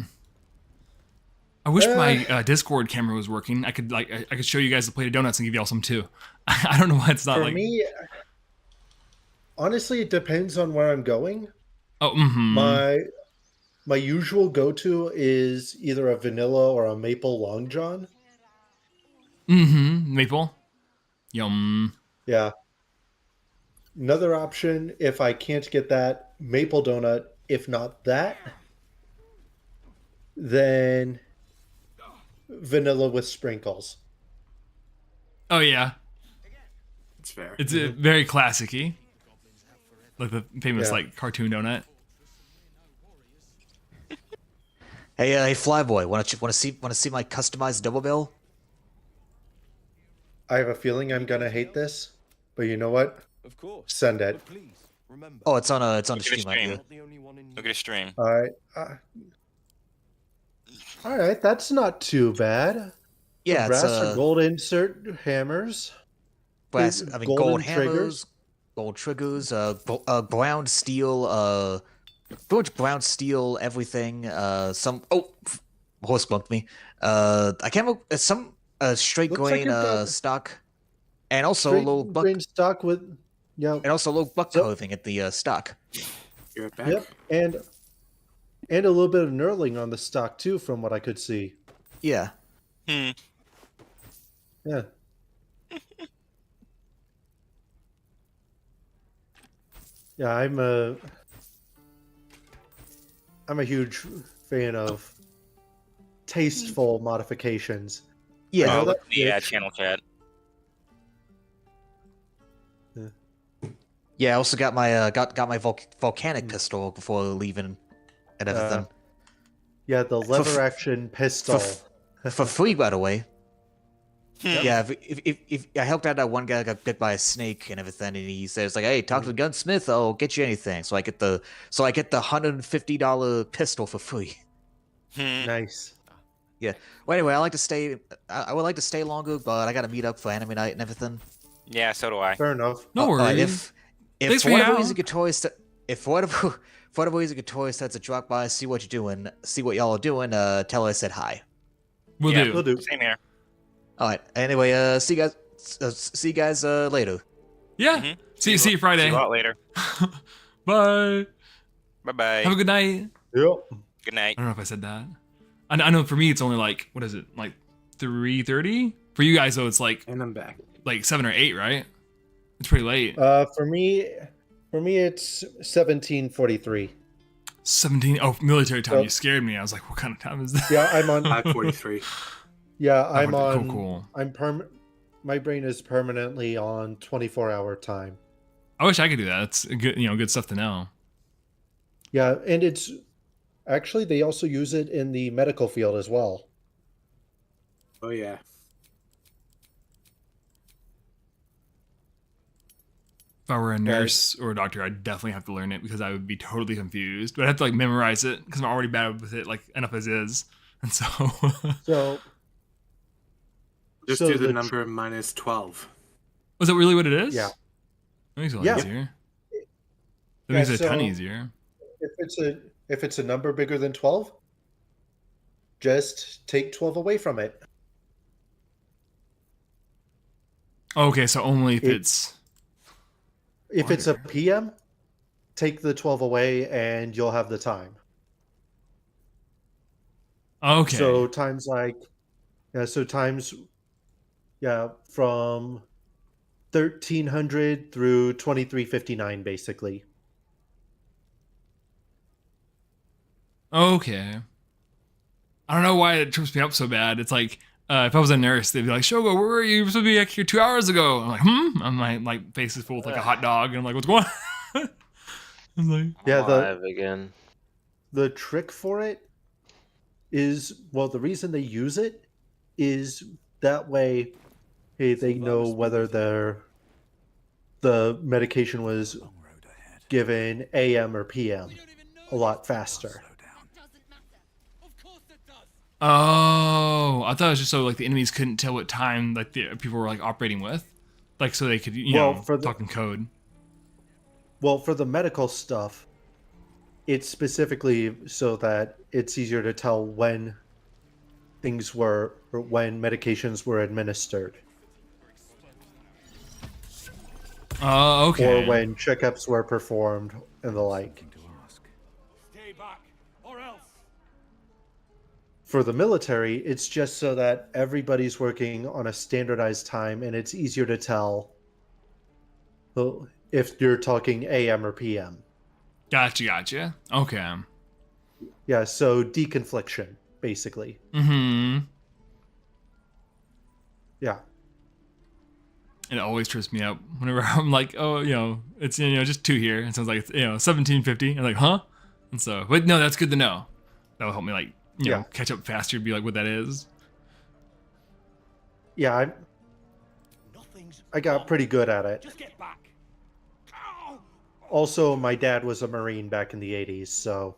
I wish my Discord camera was working. I could show you guys the plate of donuts and give y'all some too. I don't know why it's not For like. me, honestly, it depends on where I'm going. Oh, mm-hmm. My usual go-to is either a vanilla or a maple long john. Mm-hmm. Maple. Yum. Yeah. Another option, if I can't get that, maple donut. If not that, then vanilla with sprinkles. Oh yeah. It's fair. It's very classic-y. Like the famous like cartoon donut. Hey, Flyboy, want to see my customized double bill? I have a feeling I'm gonna hate this, but you know what? Of course. Send it. Please remember. Oh, it's on the Look at stream his right stream. here. Look at his stream. All right, that's not too bad. Yeah, brass it's or gold insert hammers. brass. I mean, gold hammers, triggers. gold triggers, brown steel, pretty much brown steel everything. Horse bumped me. I can't remember some straight Looks like grain stock, and also a Straight little buck, grain stock with and also a little buck clothing at the stock. You're back. Yep, and a little bit of knurling on the stock too, from what I could see. Yeah. Yeah. Yeah, I'm a huge fan of tasteful modifications. Yeah. Oh, yeah, channel chat. Yeah, I also got my got my volcanic pistol before leaving and everything. Yeah, the lever action pistol. For free, by the way. Yeah, if I helped out that one guy that got bit by a snake and everything, and he says like, "Hey, talk to the gunsmith. I'll get you anything." So I get the $150 pistol for free. Nice. Yeah. Well, anyway, I would like to stay longer, but I got to meet up for anime night and everything. Yeah, so do I. Fair enough. No worries. If for whatever reason Katoy starts to drop by, see what you're doing, see what y'all are doing, tell her I said hi. We'll do. Same here. All right. Anyway, see you guys later. Yeah. Mm-hmm. See you Friday. See you out later. Bye. Bye-bye. Have a good night. Yep. Good night. I don't know if I said that. I know for me it's only like, what is it, like 3:30? For you guys though, it's like, And I'm back. like 7 or 8, right? It's pretty late. For me it's 17:43. 17. Oh, military time. So- You scared me. I was like, what kind of time is that? Yeah, I'm on. 5:43. Yeah, I'm on. Cool. My brain is permanently on 24-hour time. I wish I could do that. It's good, good stuff to know. Yeah, and it's actually they also use it in the medical field as well. Oh yeah. If I were a nurse or a doctor, I'd definitely have to learn it because I would be totally confused. But I'd have to like memorize it because I'm already bad with it, like enough as is. And so. So. Just do the number minus 12. Was that really what it is? Yeah. That makes it a lot Yeah. easier. That Yeah, makes it a ton so easier. if it's a number bigger than 12, just take 12 away from it. Okay, so only if it's a PM, take the 12 away and you'll have the time. Okay. So times from 1300 through 2359 basically. Okay. I don't know why it trips me up so bad. It's like if I was a nurse, they'd be like, "Shogo, where were you? You were supposed to be like here 2 hours ago." I'm like, "Hmm." And my like face is full with like a hot dog, and I'm like, "What's going on?" I'm like, again. The trick for it is, well, the reason they use it is that way, hey, they know whether the medication was given AM or PM a lot faster. oh, I thought it was just so like the enemies couldn't tell what time like the people were like operating with, like so they could talk in code. Well, for the medical stuff, it's specifically so that it's easier to tell when when medications were administered. Oh, okay. Or when checkups were performed and the like. Stay back, or else. For the military, it's just so that everybody's working on a standardized time and it's easier to tell if you're talking AM or PM. Gotcha. Okay. Yeah, so deconfliction, basically. Mm-hmm. Yeah. It always trips me up whenever I'm like, oh, it's just 2 here. It sounds like it's 1750. I'm like, huh? And so, but no, that's good to know. That will help me like catch up faster, be like what that is. Yeah, I got pretty good at it. Just get back. Also, my dad was a Marine back in the 80s, so.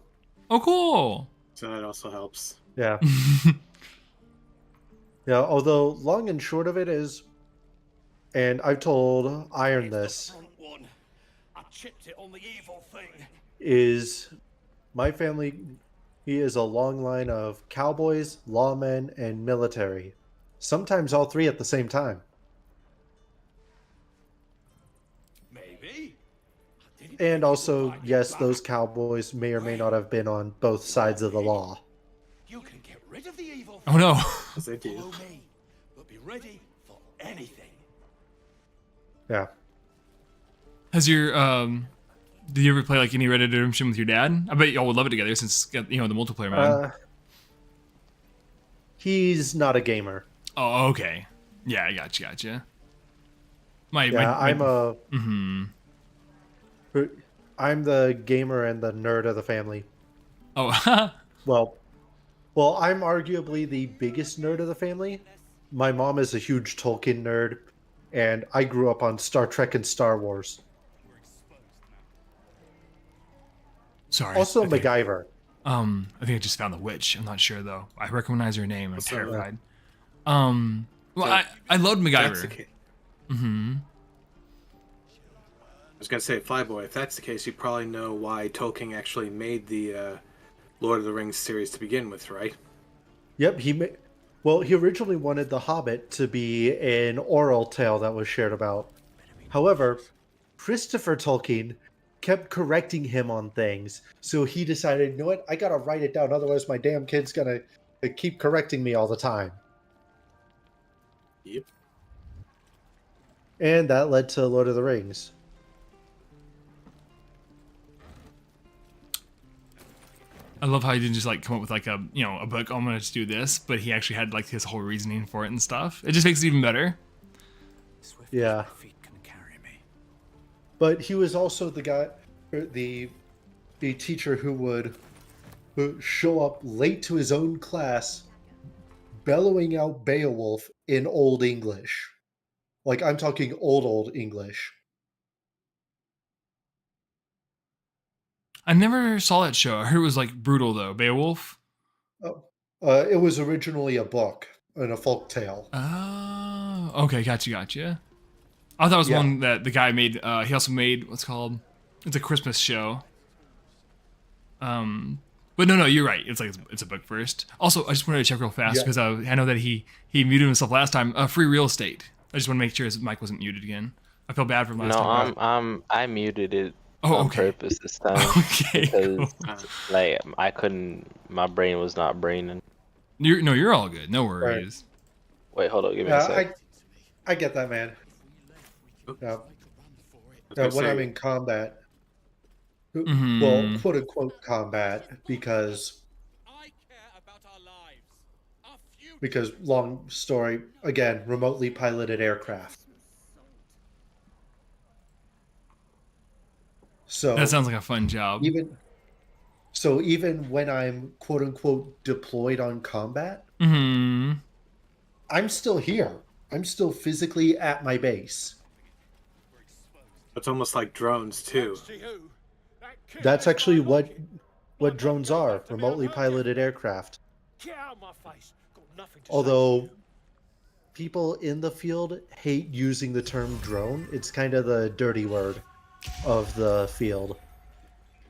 Oh, cool. So that also helps. Yeah. Yeah, although long and short of it is, and I've told Iron this, I chipped it on the evil thing. is my family, he is a long line of cowboys, lawmen, and military. Sometimes all three at the same time. Maybe. And also, yes, those cowboys may or may not have been on both sides of the law. You can get rid of the evil Oh no. Yes, they do. Follow me, but be ready for anything. Yeah. Has your did you ever play like any Red Dead Redemption with your dad? I bet y'all would love it together since it's got the multiplayer mode. He's not a gamer. Oh, okay. Yeah, I gotcha. I'm the gamer and the nerd of the family. Oh. Well, I'm arguably the biggest nerd of the family. My mom is a huge Tolkien nerd, and I grew up on Star Trek and Star Wars. Sorry. Also, MacGyver. I think I just found the witch. I'm not sure though. I recognize her name. I'm terrified. Well, I loved MacGyver. Mm-hmm. I was gonna say, Flyboy, if that's the case, you probably know why Tolkien actually made the Lord of the Rings series to begin with, right? Yep, he originally wanted The Hobbit to be an oral tale that was shared about. However, Christopher Tolkien kept correcting him on things, so he decided, you know what, I gotta write it down, otherwise my damn kid's gonna keep correcting me all the time. Yep. And that led to Lord of the Rings. I love how he didn't just like come up with like a a book. Oh, I'm gonna just do this, but he actually had like his whole reasoning for it and stuff. It just makes it even better. Yeah. But he was also the guy, the teacher who would show up late to his own class, bellowing out Beowulf in Old English. Like, I'm talking old English. I never saw that show. I heard it was like brutal though. Beowulf. It was originally a book and a folk tale. Oh, okay, gotcha. I thought it was one that the guy made. He also made what's called. It's a Christmas show. But no, you're right. It's like it's a book first. Also, I just wanted to check real fast because I know that he muted himself last time. Free real estate. I just want to make sure his mic wasn't muted again. I feel bad for him last time. No, I muted it on purpose this time. Okay, because cool. like I couldn't. My brain was not braining. You're all good. No worries. Wait, hold on. Give me a sec. I get that, man. When I'm in combat, well, quote unquote combat, because long story again, remotely piloted aircraft. So that sounds like a fun job. Even when I'm quote unquote deployed on combat, I'm still here. I'm still physically at my base. It's almost like drones too. That's actually what drones are, remotely piloted aircraft. Although people in the field hate using the term drone, it's kind of the dirty word of the field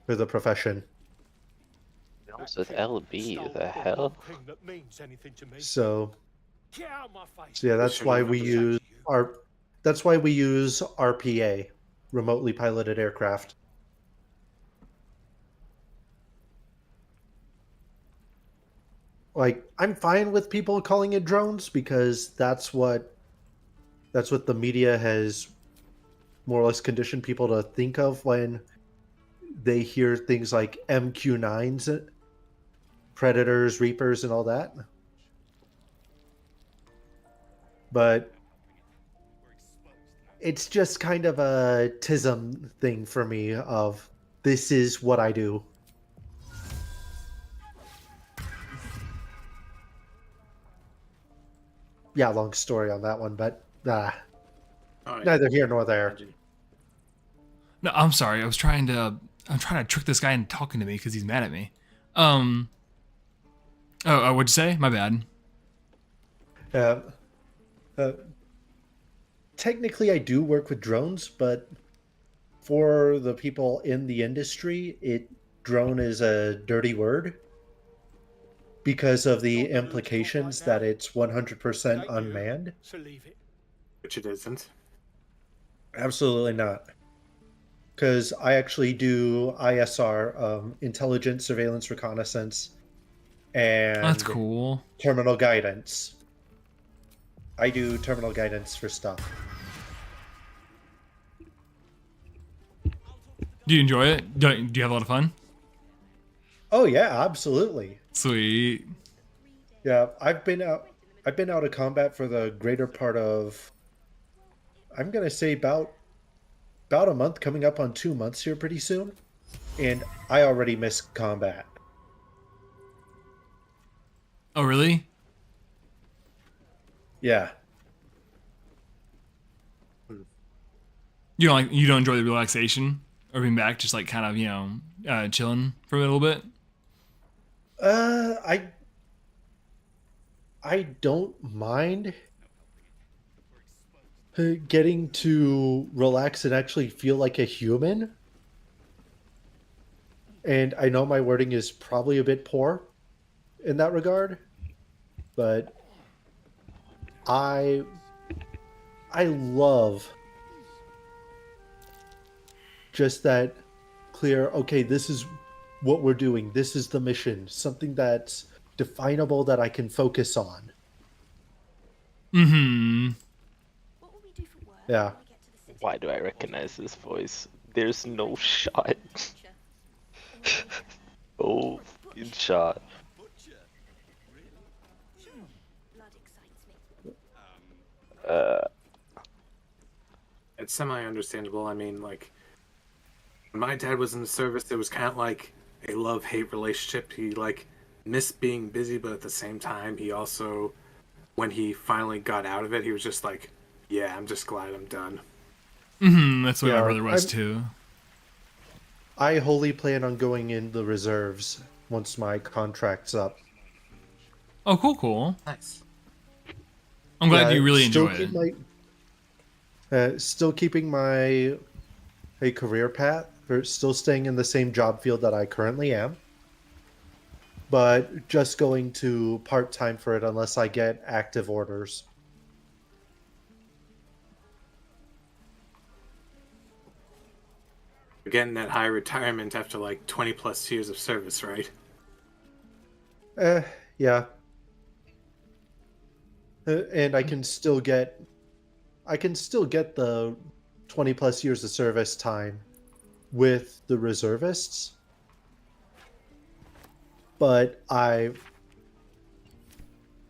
or the profession. Drones with LB, the hell? So yeah, that's why we use RPA, remotely piloted aircraft. Like, I'm fine with people calling it drones because that's what the media has more or less conditioned people to think of when they hear things like MQ-9s, Predators, Reapers, and all that. But it's just kind of a tism thing for me of, this is what I do. Yeah, long story on that one, but neither here nor there. No, I'm sorry. I'm trying to trick this guy into talking to me because he's mad at me. What'd you say? My bad. Technically, I do work with drones, but for the people in the industry, drone is a dirty word because of the implications that it's 100% unmanned. Which it isn't. Absolutely not. Because I actually do ISR, intelligence, surveillance, reconnaissance, and that's cool. Terminal guidance. I do terminal guidance for stuff. Do you enjoy it? Do you have a lot of fun? Oh yeah, absolutely. Sweet. Yeah, I've been out of combat for the greater part of, I'm gonna say about a month, coming up on 2 months here pretty soon, and I already miss combat. Oh really? Yeah. You don't enjoy the relaxation or being back, just like kind of chilling for a little bit. I don't mind getting to relax and actually feel like a human. And I know my wording is probably a bit poor in that regard, but I love just that clear, okay, this is what we're doing. This is the mission. Something that's definable that I can focus on. Mm-hmm. Yeah. Why do I recognize this voice? There's no shot. Oh, good shot. It's semi-understandable. I mean, like, when my dad was in the service, it was kind of like a love-hate relationship. He, like, missed being busy, but at the same time, he also, when he finally got out of it, he was just like, yeah, I'm just glad I'm done. Mm-hmm. That's what my brother was too. I wholly plan on going in the reserves once my contract's up. Oh, cool. Nice. I'm glad you really enjoy it. Still keeping my career path, or still staying in the same job field that I currently am, but just going to part-time for it unless I get active orders. Getting that high retirement after like 20 plus years of service, right? Yeah. And I can still get the 20 plus years of service time with the reservists, but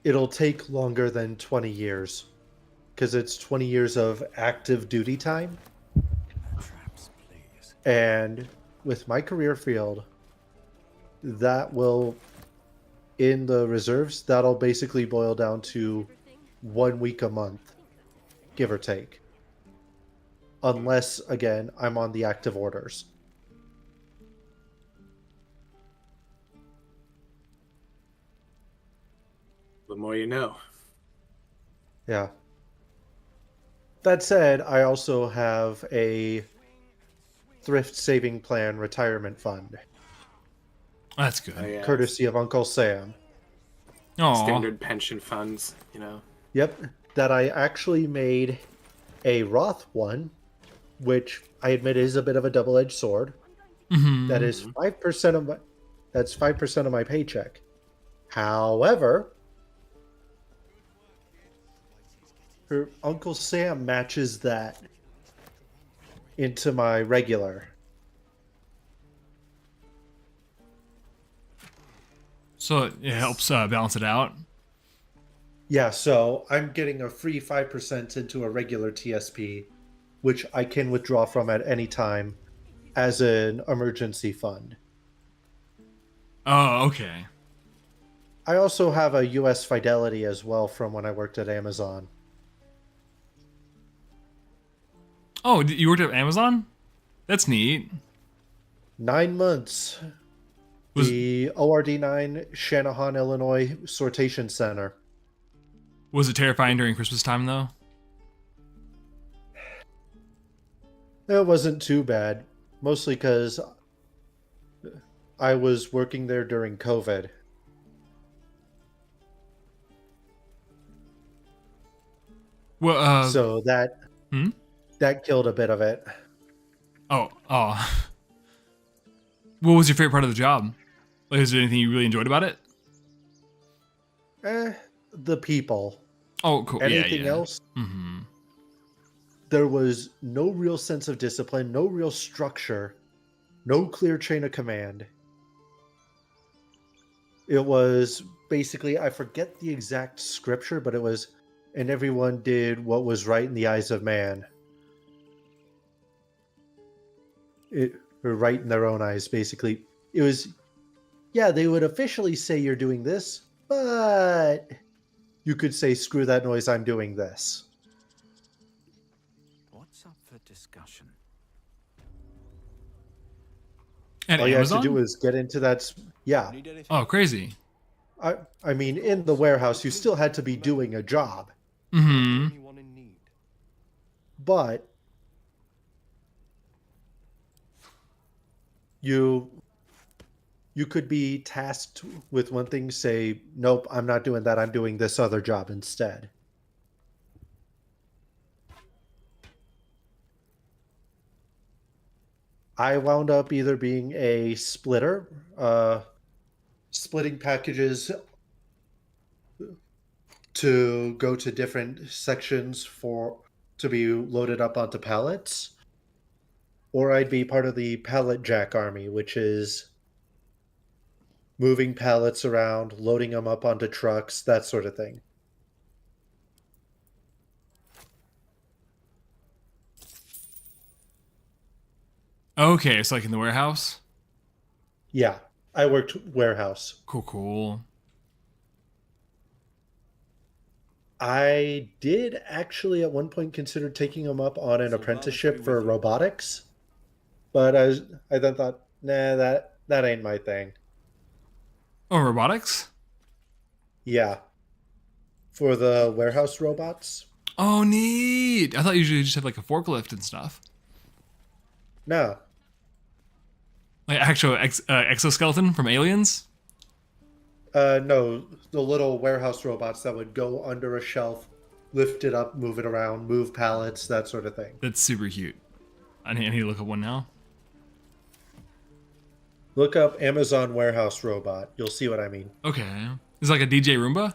it'll take longer than 20 years because it's 20 years of active duty time. And with my career field, that will, in the reserves, that'll basically boil down to 1 week a month, give or take. Unless, again, I'm on the active orders. The more you know. Yeah. That said, I also have a thrift saving plan retirement fund. That's good. Courtesy of Uncle Sam. Aww. Standard pension funds, you know. Yep. That I actually made a Roth one, which I admit is a bit of a double-edged sword. Mm-hmm. That is 5% of that's 5% of my paycheck. However, her Uncle Sam matches that into my regular. So it helps balance it out. Yeah, so I'm getting a free 5% into a regular TSP, which I can withdraw from at any time as an emergency fund. Oh, okay. I also have a US Fidelity as well from when I worked at Amazon. Oh, you worked at Amazon? That's neat. 9 months. The ORD9 Shanahan, Illinois Sortation Center. Was it terrifying during Christmas time, though? It wasn't too bad. Mostly because I was working there during COVID. Well, so that killed a bit of it. Oh. What was your favorite part of the job? Like, is there anything you really enjoyed about it? The people. Oh, cool. Anything yeah. else? Mm-hmm. There was no real sense of discipline, no real structure, no clear chain of command. It was basically, I forget the exact scripture, but it was, and everyone did what was right in the eyes of man. Or right in their own eyes, basically. It was, yeah, they would officially say you're doing this, but you could say, screw that noise, I'm doing this. What's up for discussion? At All Amazon? you have to do is get into that. Yeah. Oh, crazy. I mean, in the warehouse, you still had to be doing a job. Mm-hmm. But you could be tasked with one thing, say, nope, I'm not doing that, I'm doing this other job instead. I wound up either being a splitter, splitting packages to go to different sections to be loaded up onto pallets, or I'd be part of the pallet jack army, which is moving pallets around, loading them up onto trucks, that sort of thing. Okay, it's like in the warehouse? Yeah, I worked warehouse. Cool. I did actually at one point consider taking them up on an apprenticeship for robotics, but I then thought, nah, that ain't my thing. Oh, robotics? Yeah. For the warehouse robots. Oh, neat. I thought usually you just have like a forklift and stuff. No. Like actual exoskeleton from Aliens? No, the little warehouse robots that would go under a shelf, lift it up, move it around, move pallets, that sort of thing. That's super cute. I need to look at one now. Look up Amazon warehouse robot. You'll see what I mean. Okay. It's like a DJ Roomba?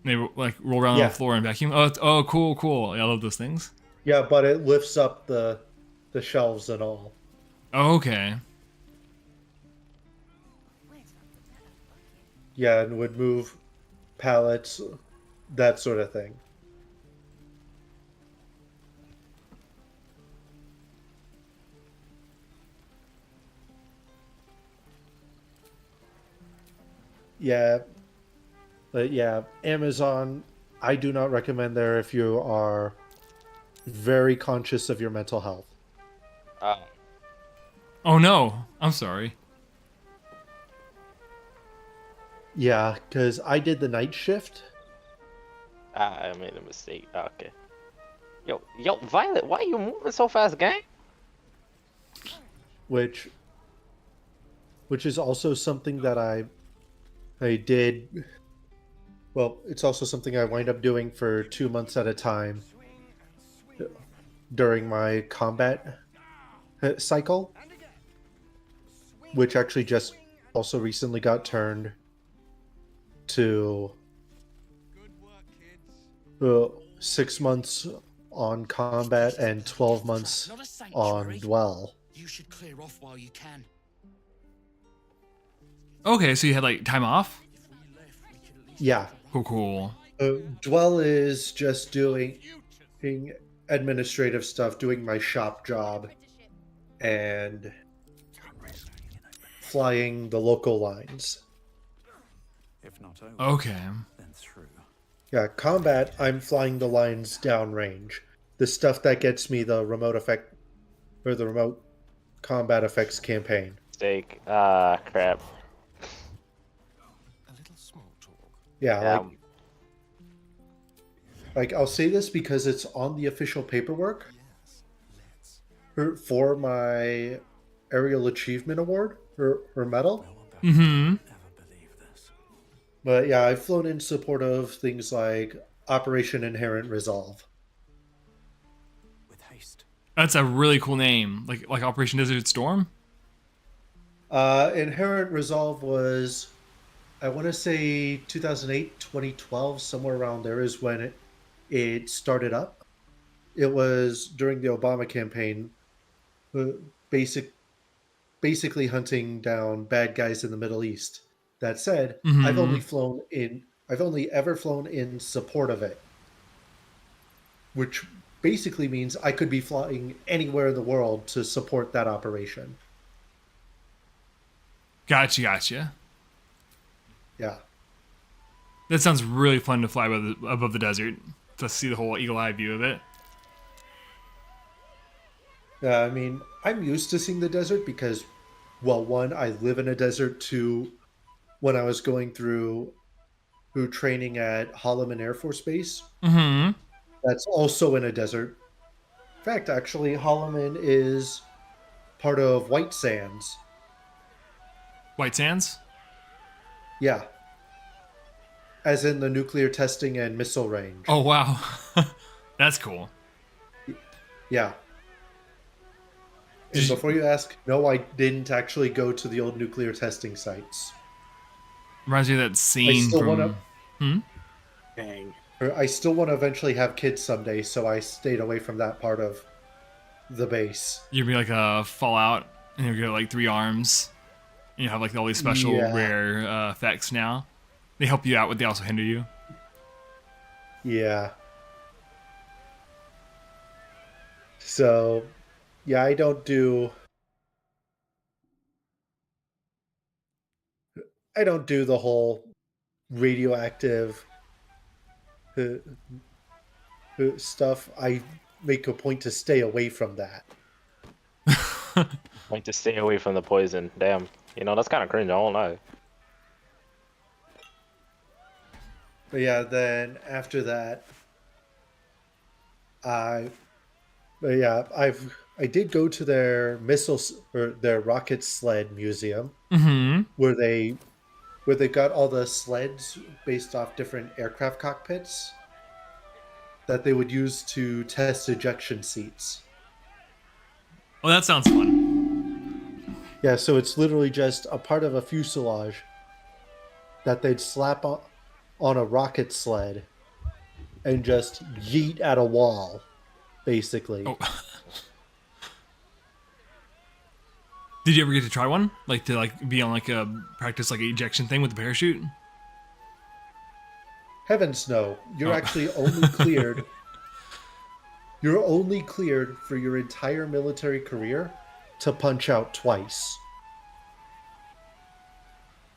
They like roll around on the floor and vacuum. Oh, cool. Yeah, I love those things. Yeah, but it lifts up the shelves and all. Oh, okay. Yeah, and would move pallets, that sort of thing. Yeah, but yeah, Amazon, I do not recommend there if you are very conscious of your mental health. Oh no, I'm sorry. Yeah, because I did the night shift. I made a mistake. Okay. Yo, Violet, why are you moving so fast, gang? Which is also something that I did. Well, it's also something I wind up doing for 2 months at a time during my combat cycle, which actually just also recently got turned to 6 months on combat and 12 months on dwell. You should clear off while you can. Okay, so you had like time off? Yeah. Cool. Dwell is just doing administrative stuff, doing my shop job, and flying the local lines. Okay. Yeah, combat, I'm flying the lines downrange. The stuff that gets me the remote effect, or the remote combat effects campaign. Mistake. Crap. Yeah, like I'll say this because it's on the official paperwork for my aerial achievement award or medal. Mm-hmm. But yeah, I've flown in support of things like Operation Inherent Resolve. That's a really cool name. Like Operation Desert Storm? Inherent Resolve was, I want to say 2008, 2012, somewhere around there is when it started up. It was during the Obama campaign, basically hunting down bad guys in the Middle East. That said, I've only ever flown in support of it, which basically means I could be flying anywhere in the world to support that operation. Gotcha. Yeah. That sounds really fun to fly above the desert, to see the whole eagle eye view of it. I mean, I'm used to seeing the desert because, well, one, I live in a desert. Two, when I was going through training at Holloman Air Force Base, that's also in a desert. In fact, actually, Holloman is part of White Sands. White Sands? Yeah. As in the nuclear testing and missile range. Oh, wow. That's cool. Yeah. And before you ask, no, I didn't actually go to the old nuclear testing sites. Reminds me of that scene from... Dang. I still want to eventually have kids someday, so I stayed away from that part of the base. You'd be like a Fallout, and you get like 3 arms. And you have like all these special rare effects now. They help you out, but they also hinder you. Yeah. So, yeah, I don't do the whole radioactive stuff. I make a point to stay away from that. Point to stay away from the poison. Damn. That's kind of cringe, I won't lie. But yeah, then after that, Yeah, I did go to their or their rocket sled museum Mm-hmm. where they got all the sleds based off different aircraft cockpits that they would use to test ejection seats. Oh, that sounds fun. Yeah, so it's literally just a part of a fuselage that they'd slap on a rocket sled and just yeet at a wall, basically. Oh. Did you ever get to try one? Like to be on a practice ejection thing with the parachute? Heavens no. You're actually only cleared. You're only cleared for your entire military career to punch out twice.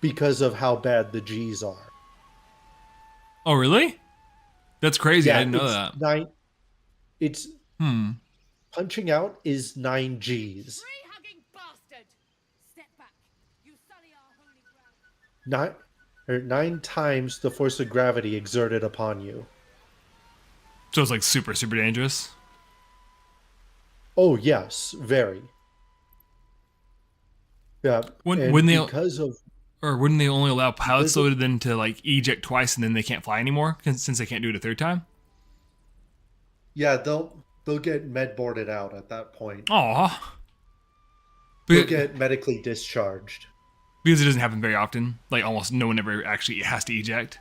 Because of how bad the G's are. Oh, really? That's crazy. Yeah, I didn't know that. It's punching out is 9 G's. Tree-hugging bastard! Step back. You sully our holy ground. 9 times the force of gravity exerted upon you. So it's like super, super dangerous? Oh, yes. Very. Yeah. Wouldn't they only allow pilots though then to eject twice and then they can't fly anymore since they can't do it a third time? Yeah, they'll get med boarded out at that point. Aw. They'll get medically discharged. Because it doesn't happen very often. Like almost no one ever actually has to eject.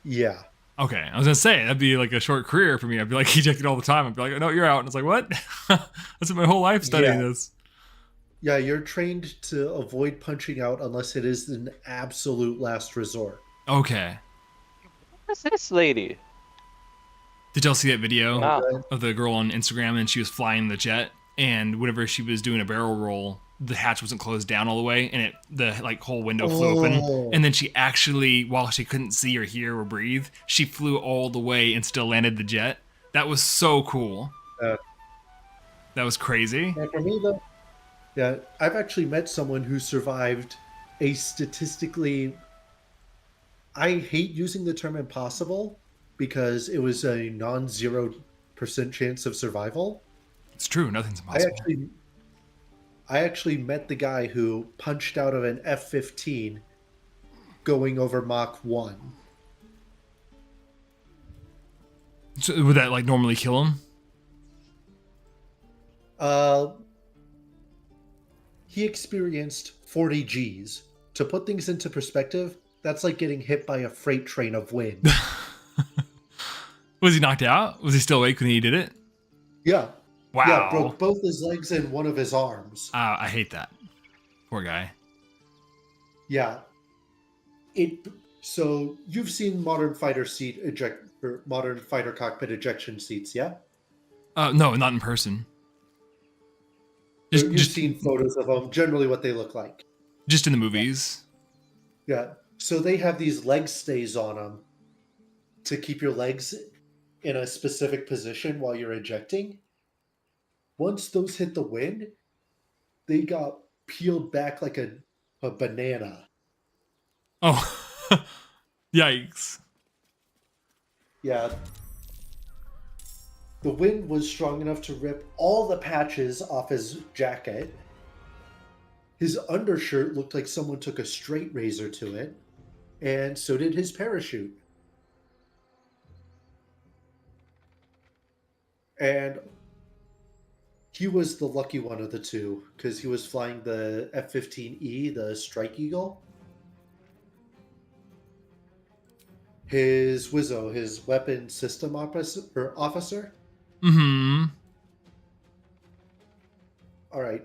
Yeah. Okay, I was gonna say that'd be a short career for me. I'd be ejected all the time. I'd be like, no, you're out. And it's like, what? I spent my whole life studying this. Yeah, you're trained to avoid punching out unless it is an absolute last resort. Okay. What's this lady? Did y'all see that video of the girl on Instagram and she was flying the jet and whenever she was doing a barrel roll, the hatch wasn't closed down all the way and the whole window flew open. And then she actually, while she couldn't see or hear or breathe, she flew all the way and still landed the jet. That was so cool. That was crazy. Yeah, for me though, yeah, I've actually met someone who survived a statistically, I hate using the term impossible because it was a non-0% chance of survival. It's true, nothing's impossible. I actually met the guy who punched out of an F-15 going over Mach 1. So would that normally kill him? He experienced 40 Gs. To put things into perspective, that's like getting hit by a freight train of wind. Was he knocked out? Was he still awake when he did it? Yeah. Wow. Yeah, broke both his legs and one of his arms. I hate that. Poor guy. Yeah. So you've seen modern fighter cockpit ejection seats, yeah? No, not in person. You've seen photos of them, generally what they look like. Just in the movies. Yeah. So they have these leg stays on them to keep your legs in a specific position while you're ejecting. Once those hit the wind, they got peeled back like a banana. Oh, yikes. Yeah. The wind was strong enough to rip all the patches off his jacket. His undershirt looked like someone took a straight razor to it, and so did his parachute. And he was the lucky one of the two, because he was flying the F-15E, the Strike Eagle. His Wizzo, his weapon system officer. Mm-hmm. All right.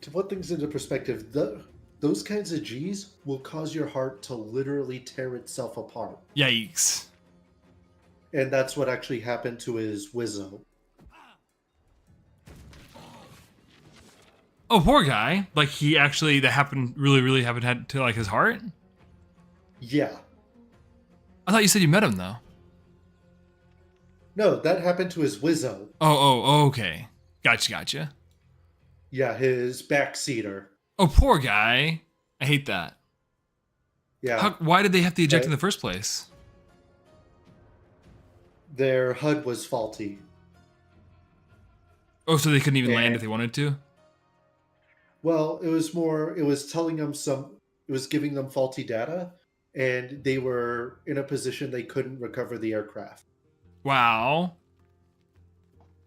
To put things into perspective, those kinds of Gs will cause your heart to literally tear itself apart. Yikes. And that's what actually happened to his Wizzo. Oh, poor guy. That happened, really happened to his heart? Yeah. I thought you said you met him, though. No, that happened to his Wizzo. Oh, okay. Gotcha. Yeah, his backseater. Oh, poor guy. I hate that. Yeah. Why did they have to eject in the first place? their HUD was faulty. Oh, so they couldn't even land if they wanted to? Well, it was telling them it was giving them faulty data, and they were in a position they couldn't recover the aircraft. Wow.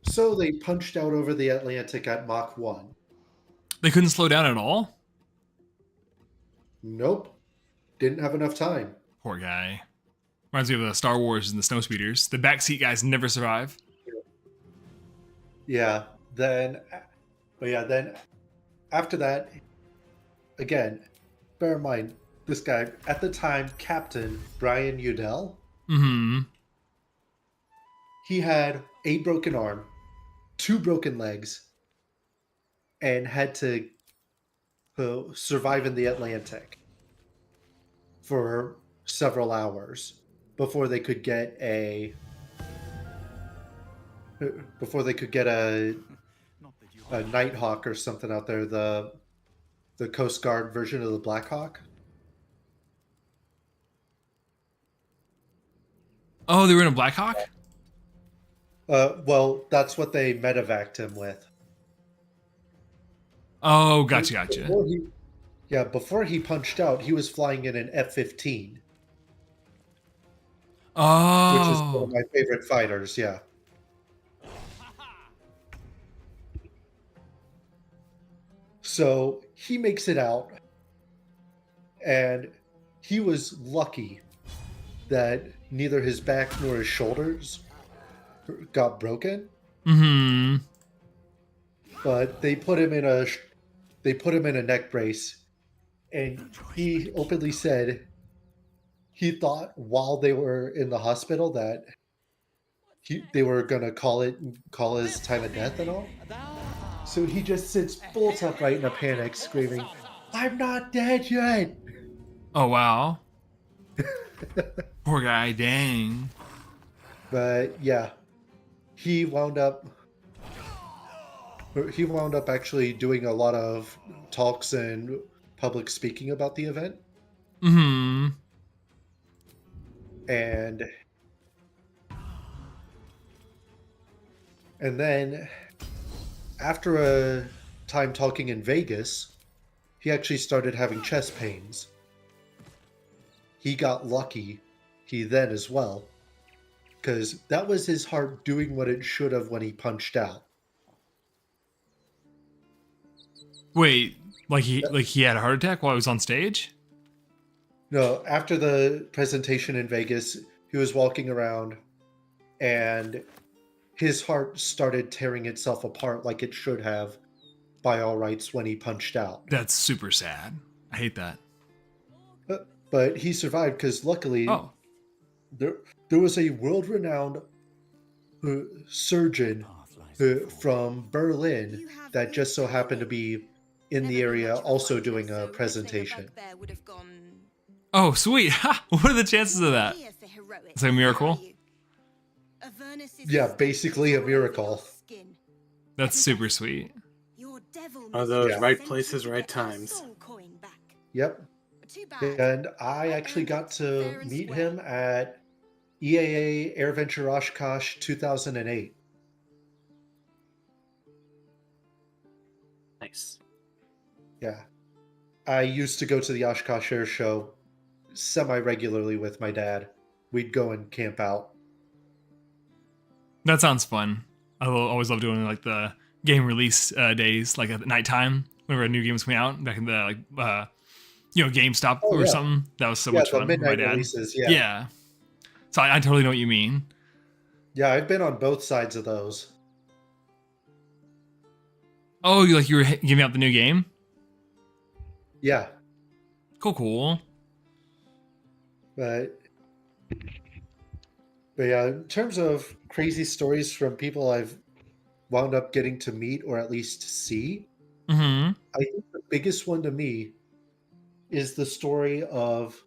So they punched out over the Atlantic at Mach 1. They couldn't slow down at all? Nope. Didn't have enough time. Poor guy. Reminds me of the Star Wars and the Snowspeeders. The backseat guys never survive. Yeah. Then after that, again, bear in mind, this guy, at the time, Captain Brian Udell, he had a broken arm, 2 broken legs, and had to survive in the Atlantic for several hours before they could get a Nighthawk or something out there, the Coast Guard version of the Black Hawk. Oh, they were in a Black Hawk? Well, that's what they medevaced him with. Oh, gotcha. Before he punched out, he was flying in an F-15. Oh. Which is one of my favorite fighters, yeah. So he makes it out, and he was lucky that neither his back nor his shoulders got broken. But they put him in a neck brace, and he openly said he thought while they were in the hospital that they were gonna call his time of death and all. So he just sits bolt upright in a panic, screaming, "I'm not dead yet!" Oh, wow. Poor guy, dang. But yeah, he wound up actually doing a lot of talks and public speaking about the event. And then after a time talking in Vegas, he actually started having chest pains. He got lucky, then as well, because that was his heart doing what it should have when he punched out. Wait, like he had a heart attack while he was on stage? No, after the presentation in Vegas, he was walking around, and his heart started tearing itself apart like it should have, by all rights, when he punched out. That's super sad. I hate that. But he survived because luckily there was a world-renowned surgeon from Berlin that just so happened to be in the area also doing a presentation. Oh, sweet. What are the chances of that? It's like a miracle? Yeah, basically a miracle. That's super sweet. Are those right places, right times? Yep. And I actually got to meet him at EAA AirVenture Oshkosh 2008. Nice. Yeah. I used to go to the Oshkosh Air Show semi-regularly with my dad. We'd go and camp out. That sounds fun. I always love doing like the game release days, like at nighttime, whenever a new game was coming out, back in the GameStop or something. That was so much fun with my dad. Releases, yeah. So I totally know what you mean. Yeah, I've been on both sides of those. Oh, you were giving out the new game? Yeah. Cool. But yeah, in terms of crazy stories from people I've wound up getting to meet or at least see, I think the biggest one to me is the story of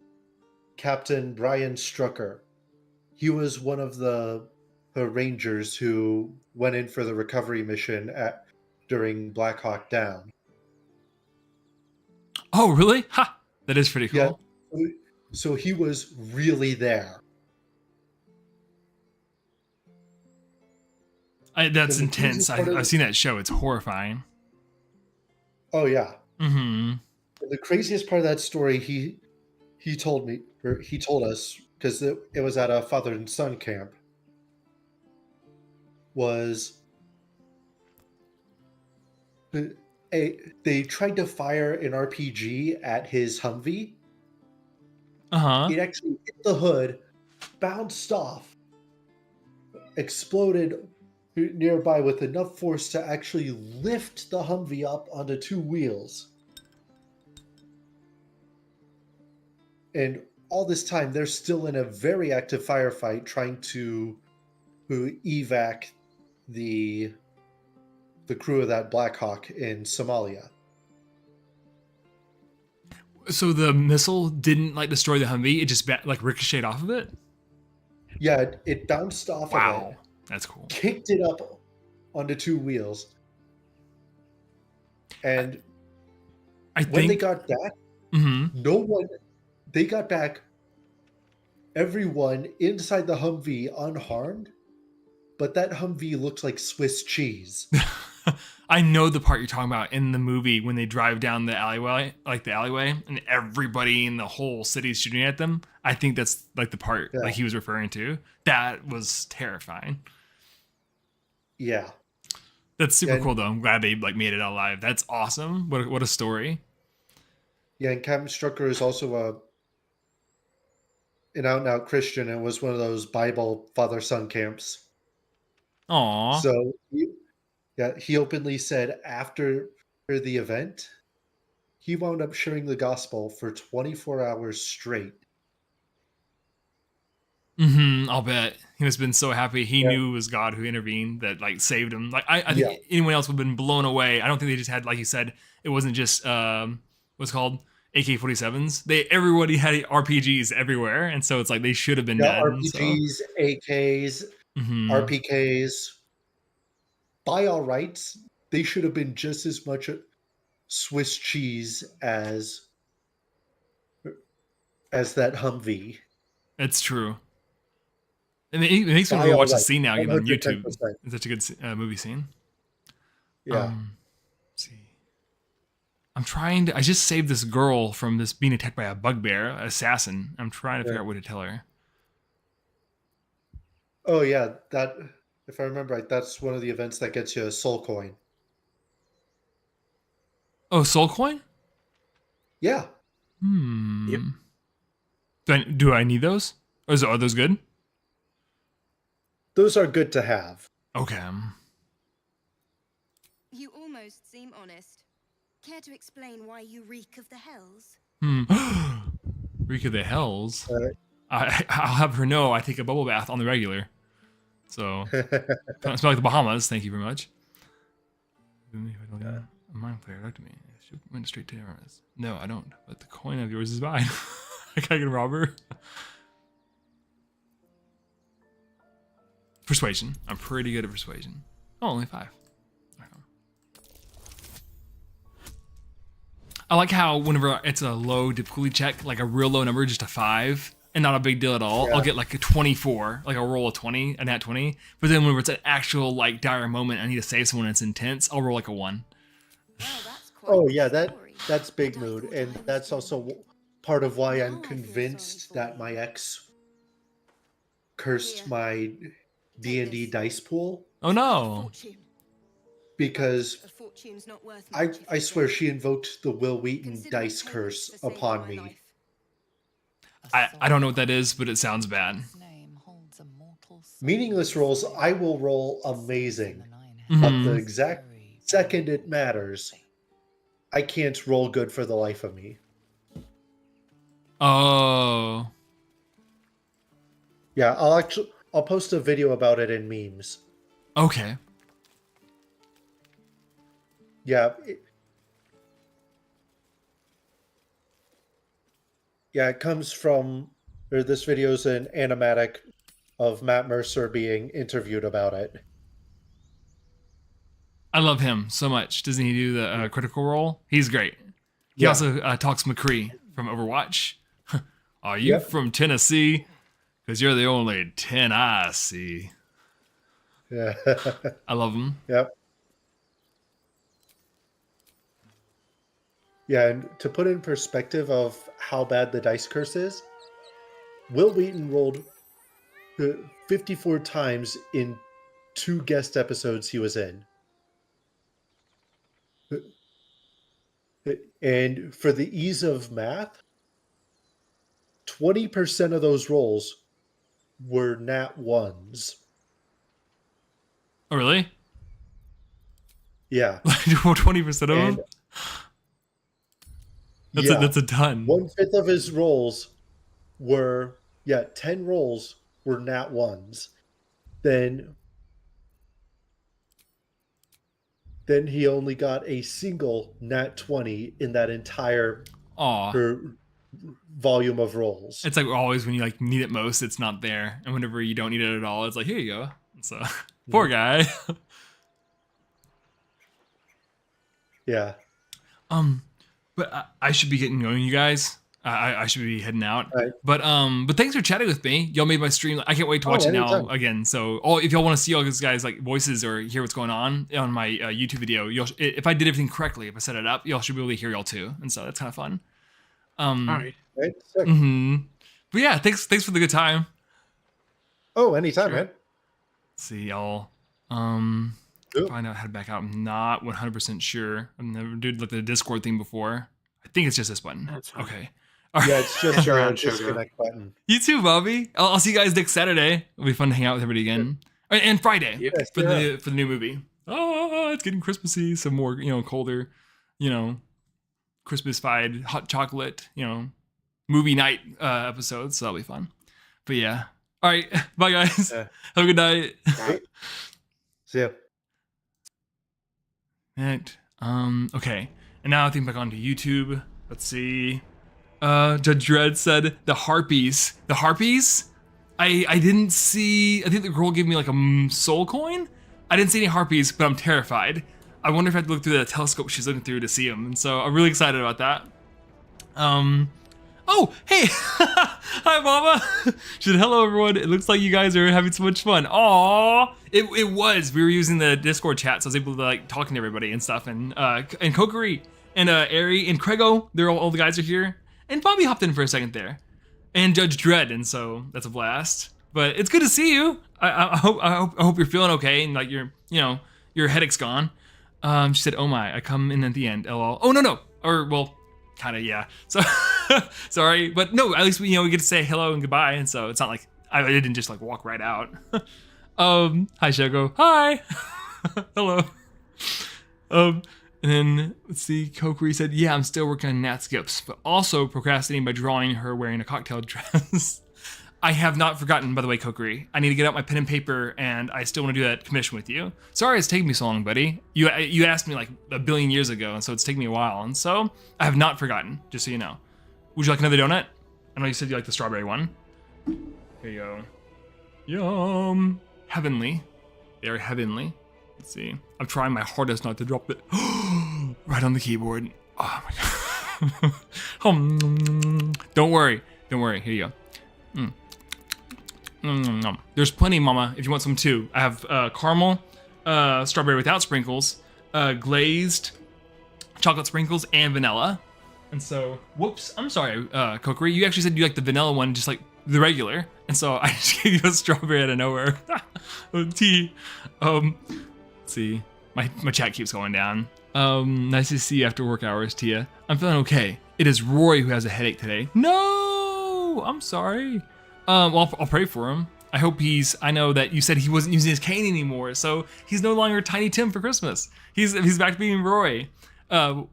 Captain Brian Strucker. He was one of the Rangers who went in for the recovery mission during Black Hawk Down. Oh, really? Ha! That is pretty cool. Yeah. So he was really there. That's intense. I've seen that show. It's horrifying. Oh yeah. Mm-hmm. The craziest part of that story, he told me, or he told us, because it was at a father and son camp, was they tried to fire an RPG at his Humvee. It actually hit the hood, bounced off, exploded nearby with enough force to actually lift the Humvee up onto two wheels. And all this time, they're still in a very active firefight trying to evac the crew of that Black Hawk in Somalia. So the missile didn't like destroy the Humvee; it just like ricocheted off of it. Yeah, it bounced off of it. That's cool. Kicked it up onto two wheels, and when they got back, they got back everyone inside the Humvee unharmed, but that Humvee looks like Swiss cheese. I know the part you're talking about in the movie when they drive down the alleyway, and everybody in the whole city is shooting at them. I think that's like the part like he was referring to. That was terrifying. Yeah. That's super cool though. I'm glad they like made it out alive. That's awesome. What a story. Yeah, and Captain Strucker is also an out-and-out Christian and was one of those Bible father-son camps. Aww. So he openly said after the event, he wound up sharing the gospel for 24 hours straight. I'll bet. He must have been so happy. He knew it was God who intervened that like saved him. Like I think anyone else would have been blown away. I don't think they just had, like you said, it wasn't just what's called AK-47s. Everybody had RPGs everywhere, and so it's like they should have been dead. RPGs, AKs, RPKs. By all rights, they should have been just as much Swiss cheese as that Humvee. It's true. And it makes me want to watch the scene now again on YouTube. It's such a good movie scene. Yeah. Let's see. I'm trying to. I just saved this girl from this being attacked by a bugbear assassin. I'm trying to figure out what to tell her. Oh yeah, that. If I remember right, that's one of the events that gets you a soul coin. Oh, soul coin? Yeah. Yep. Do I need those? Are those good? Those are good to have. Okay. You almost seem honest. Care to explain why you reek of the hells? Reek of the hells? I'll have her know I take a bubble bath on the regular. So, don't smell like the Bahamas. Thank you very much. A mind player looked at me. She went straight to Aramis. No, I don't. But the coin of yours is mine. I can rob her. Persuasion. I'm pretty good at persuasion. Oh, only 5. I like how whenever it's a low difficulty check, like a real low number, just a 5, and not a big deal at all, I'll get like a 24, like a roll of 20, a nat 20. But then whenever it's an actual like dire moment, I need to save someone and it's intense, I'll roll like a 1. Oh yeah, that's big mood, and that's also part of why I'm convinced that my ex cursed my D&D dice pool. Oh no! Because I swear she invoked the Will Wheaton dice curse upon me. I don't know what that is, but it sounds bad. Meaningless rolls, I will roll amazing. But the exact second it matters, I can't roll good for the life of me. Oh. Yeah, I'll post a video about it in memes. Okay. Yeah. It comes from, or this video's an animatic of Matt Mercer being interviewed about it. I love him so much. Doesn't he do the Critical Role? He's great. He also talks McCree from Overwatch. Are you from Tennessee? Because you're the only 10 I see. Yeah. I love them. Yep. Yeah, and to put in perspective of how bad the dice curse is, Will Wheaton rolled 54 times in 2 guest episodes he was in. And for the ease of math, 20% of those rolls were nat ones. Oh, really? Yeah. 20% of them? That's a ton. 1/5 of his rolls were 10 rolls were nat ones. Then he only got a single nat 20 in that entire volume of rolls. It's like always when you like need it most, it's not there, and whenever you don't need it at all, it's like, here you go. So poor guy. Yeah. But I should be getting going, you guys. I should be heading out. Right. But thanks for chatting with me. Y'all made my stream. I can't wait to watch it now again. So if y'all want to see all these guys like voices or hear what's going on my YouTube video, if I did everything correctly, if I set it up, y'all should be able to hear y'all too. And so that's kind of fun. All right. But yeah, thanks for the good time. Oh, anytime, man. See y'all. Find out how to back out. I'm not 100% sure. I've never did like the Discord thing before. I think it's just this button. Okay. Yeah, it's just your disconnect button. You too, Bobby. I'll see you guys next Saturday. It'll be fun to hang out with everybody again. And Friday for the new movie. Oh, it's getting Christmassy. Some more, colder, Christmas-fied hot chocolate, movie night episodes. So that'll be fun. But yeah. All right. Bye, guys. Have a good night. Right. See ya. Right. Okay. And now I think back onto YouTube. Let's see. Judge Dredd said the harpies. The harpies? I didn't see. I think the girl gave me like a soul coin. I didn't see any harpies, but I'm terrified. I wonder if I have to look through the telescope she's looking through to see them. And so I'm really excited about that. Oh, hey. Hi, Mama. She said, hello, everyone. It looks like you guys are having so much fun. Aww. It was. We were using the Discord chat, so I was able to like talking to everybody and stuff. And Kokiri and Ari and Craigo, they're all the guys are here. And Bobby hopped in for a second there. And Judge Dredd, and so that's a blast. But it's good to see you. I hope you're feeling okay and like your headache's gone. She said, oh my, I come in at the end, lol. Oh, no. Or, well, kind of, yeah. So, sorry. But no, at least we get to say hello and goodbye. And so it's not like, I didn't just like walk right out. Hi, Shogo. Hi. Hello. And then, let's see, Kokiri said, yeah, I'm still working on Nat Skips, but also procrastinating by drawing her wearing a cocktail dress. I have not forgotten, by the way, Kokiri. I need to get out my pen and paper, and I still want to do that commission with you. Sorry it's taking me so long, buddy. You asked me like a billion years ago, and so it's taken me a while, and so I have not forgotten, just so you know. Would you like another donut? I know you said you like the strawberry one. Here you go. Yum. Heavenly. They are heavenly. Let's see. I'm trying my hardest not to drop it. Right on the keyboard. Oh my god. Don't worry. Here you go. There's plenty, Mama, if you want some too. I have caramel, strawberry without sprinkles, glazed chocolate sprinkles, and vanilla. And so, whoops, I'm sorry, Kokiri. You actually said you like the vanilla one, just like the regular. And so I just gave you a strawberry out of nowhere. Tea. Let's see. My chat keeps going down. Nice to see you after work hours, Tia. I'm feeling okay. It is Roy who has a headache today. No, I'm sorry. Well, I'll pray for him. I hope I know that you said he wasn't using his cane anymore, so he's no longer Tiny Tim for Christmas. He's back to being Roy.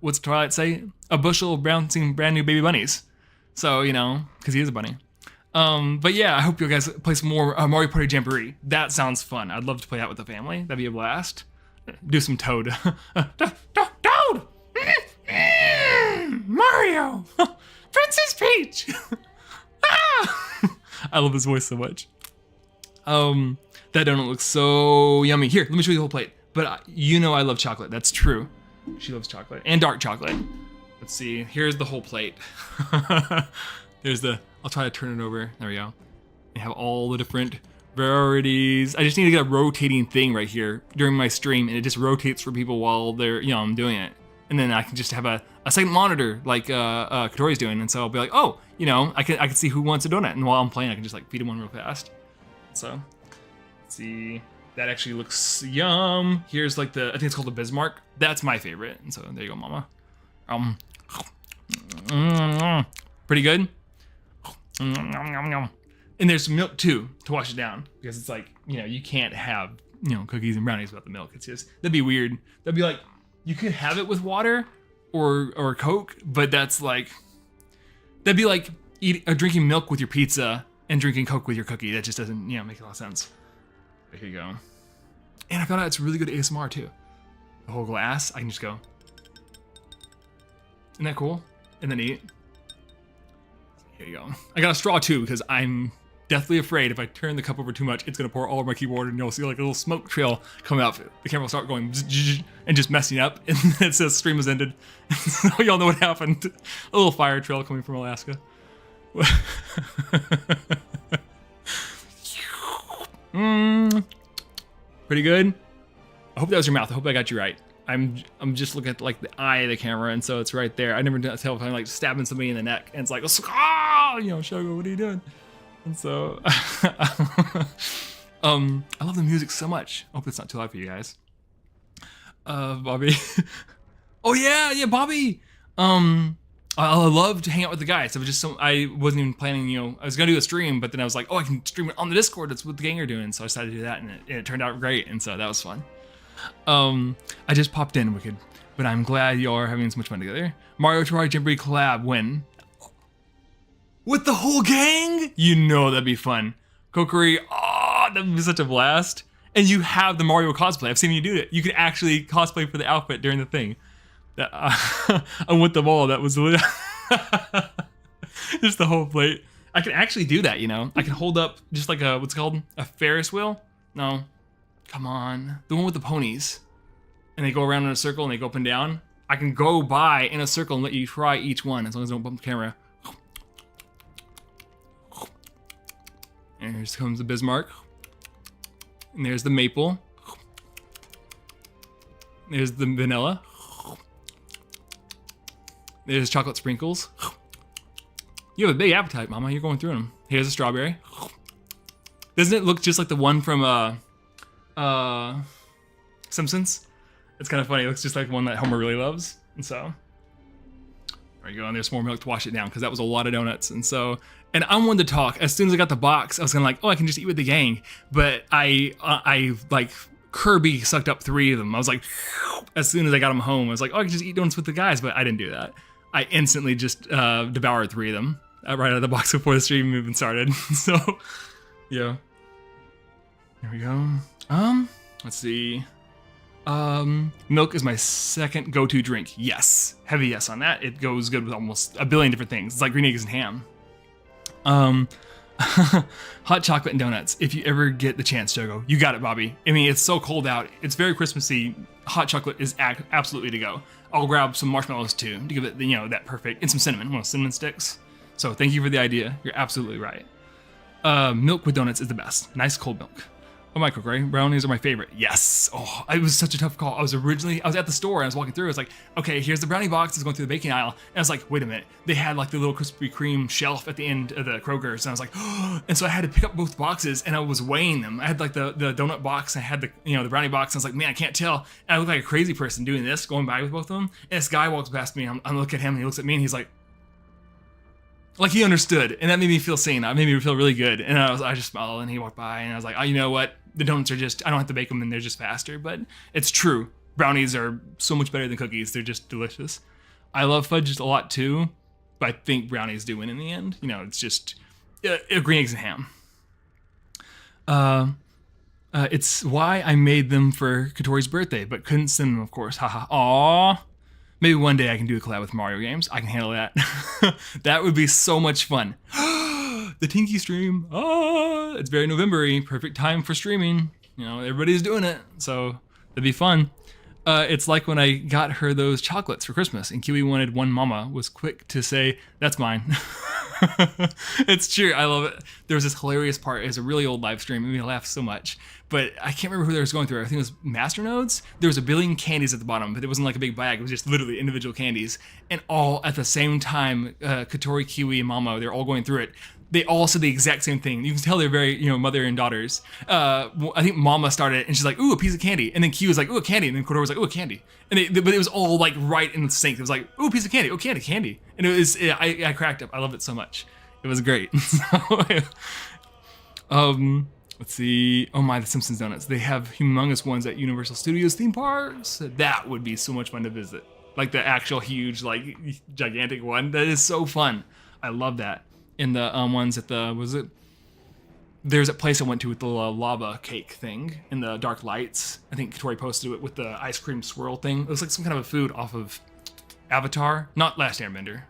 What's Twilight say? A bushel of bouncing brand new baby bunnies. So, because he is a bunny. But yeah, I hope you guys play some more Mario Party Jamboree. That sounds fun. I'd love to play that with the family. That'd be a blast. Do some Toad. Toad! Mario! Princess Peach! I love his voice so much. That donut looks so yummy. Here, let me show you the whole plate. But I love chocolate. That's true. She loves chocolate and dark chocolate. Let's see. Here's the whole plate. I'll try to turn it over. There we go. You have all the different Priorities. I just need to get a rotating thing right here during my stream, and it just rotates for people while they're, I'm doing it. And then I can just have a second monitor like Katori's doing, and so I'll be like, oh, I can see who wants a donut, and while I'm playing, I can just like feed him one real fast. So, let's see. That actually looks yum. Here's like I think it's called the Bismarck. That's my favorite, and so there you go, Mama. Pretty good. And there's some milk too to wash it down, because it's like, you can't have, cookies and brownies without the milk. It's just, that'd be weird. That'd be like, you could have it with water or Coke, but that'd be like drinking milk with your pizza and drinking Coke with your cookie. That just doesn't, make a lot of sense. But here you go. And I found out it's really good ASMR too. The whole glass, I can just go. Isn't that cool? And then eat. Here you go. I got a straw too, because I'm deathly afraid if I turn the cup over too much, it's gonna pour all over my keyboard, and you'll see like a little smoke trail coming out. The camera will start going and just messing up, and it says stream has ended. So y'all know what happened. A little fire trail coming from Alaska. Pretty good. I hope that was your mouth. I hope I got you right. I'm just looking at like the eye of the camera, and so it's right there. I never tell if I'm like stabbing somebody in the neck, and it's like, Shogo, what are you doing? And so, I love the music so much. I hope it's not too loud for you guys. Bobby. Oh yeah, Bobby. I love to hang out with the guys. I wasn't even planning, I was gonna do a stream, but then I was like, oh, I can stream it on the Discord. That's what the gang are doing. So I decided to do that, and it turned out great. And so that was fun. I just popped in, Wicked, but I'm glad y'all are having so much fun together. Mario Terraria Jamboree collab when? With the whole gang? That'd be fun. Kokiri, that'd be such a blast. And you have the Mario cosplay. I've seen you do it. You can actually cosplay for the outfit during the thing. I went them all. That was just the whole plate. I can actually do that, I can hold up just like what's it called? A Ferris wheel? No. Come on. The one with the ponies. And they go around in a circle and they go up and down. I can go by in a circle and let you try each one as long as I don't bump the camera. And here comes the Bismarck. And there's the maple. There's the vanilla. There's chocolate sprinkles. You have a big appetite, Mama. You're going through them. Here's a strawberry. Doesn't it look just like the one from Simpsons? It's kind of funny. It looks just like one that Homer really loves. And so, there you go. And there's more milk to wash it down, because that was a lot of donuts. And so, and I wanted to talk. As soon as I got the box, I was kind of like, oh, I can just eat with the gang. But I like Kirby sucked up 3 of them. I was like, as soon as I got them home, I was like, oh, I can just eat donuts with the guys. But I didn't do that. I instantly just devoured 3 of them right out of the box before the stream even started. So, yeah. There we go. Let's see. Milk is my second go-to drink. Yes. Heavy yes on that. It goes good with almost a billion different things. It's like green eggs and ham. Hot chocolate and donuts. If you ever get the chance, Shogo. You got it, Bobby. I mean, it's so cold out. It's very Christmassy. Hot chocolate is absolutely to go. I'll grab some marshmallows too to give it, that perfect, and some cinnamon. One of those cinnamon sticks. So thank you for the idea. You're absolutely right. Milk with donuts is the best. Nice cold milk. Oh, my Kokiri, brownies are my favorite. Yes. Oh, it was such a tough call. I was at the store and I was walking through. I was like, okay, here's the brownie box. It's going through the baking aisle. And I was like, wait a minute. They had like the little Krispy Kreme shelf at the end of the Kroger's. And I was like, oh, and so I had to pick up both boxes and I was weighing them. I had like the donut box. I had the brownie box. And I was like, man, I can't tell. And I look like a crazy person doing this, going by with both of them. And this guy walks past me. I'm looking at him and he looks at me and he's like he understood. And that made me feel sane. That made me feel really good. And I just smiled and he walked by and I was like, oh, you know what? The donuts are just, I don't have to bake them and they're just faster, but it's true. Brownies are so much better than cookies. They're just delicious. I love fudge a lot too, but I think brownies do win in the end. It's just green eggs and ham. It's why I made them for Katori's birthday, but couldn't send them, of course. Haha. Aww. Maybe one day I can do a collab with Mario games. I can handle that. That would be so much fun. The Tinky stream. It's very November-y. Perfect time for streaming. Everybody's doing it. So it'd be fun. It's like when I got her those chocolates for Christmas and Kiwi wanted one mama, was quick to say, that's mine. It's true. I love it. There was this hilarious part. It was a really old live stream. It made me laugh so much. But I can't remember who they was going through. I think it was Masternodes. There was a billion candies at the bottom, but it wasn't like a big bag. It was just literally individual candies. And all at the same time, Katori, Kiwi, and Mamo, they're all going through it. They all said the exact same thing. You can tell they're very, mother and daughters. I think Mama started and she's like, ooh, a piece of candy. And then Kiwi was like, ooh, a candy. And then Kotori was like, ooh, a candy. And but it was all like right in sync. It was like, ooh, a piece of candy. Oh, candy. And it was, I cracked up. I loved it so much. It was great. Let's see. Oh my, the Simpsons donuts. They have humongous ones at Universal Studios theme parks. That would be so much fun to visit. Like the actual huge, like gigantic one. That is so fun. I love that. In the ones at the, there's a place I went to with the lava cake thing in the dark lights. I think Tori posted it with the ice cream swirl thing. It was like some kind of a food off of Avatar, not Last Airbender,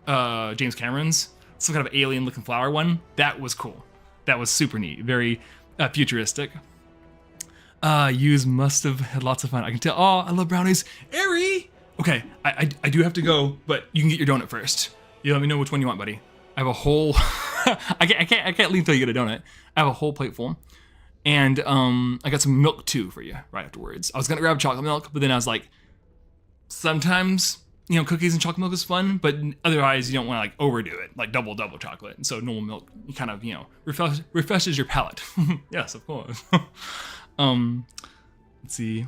James Cameron's, some kind of alien looking flower one. That was cool. That was super neat. Very futuristic. Yous must have had lots of fun. I can tell. Oh, I love brownies. Ari! Okay, I do have to go, but you can get your donut first. You let me know which one you want, buddy. I have a whole, I can't leave until you get a donut. I have a whole plate full. And I got some milk too for you right afterwards. I was gonna grab chocolate milk, but then I was like, sometimes, cookies and chocolate milk is fun, but otherwise you don't wanna like overdo it, like double chocolate. And so normal milk, you kind of, refreshes your palate. Yes, of course. Let's see.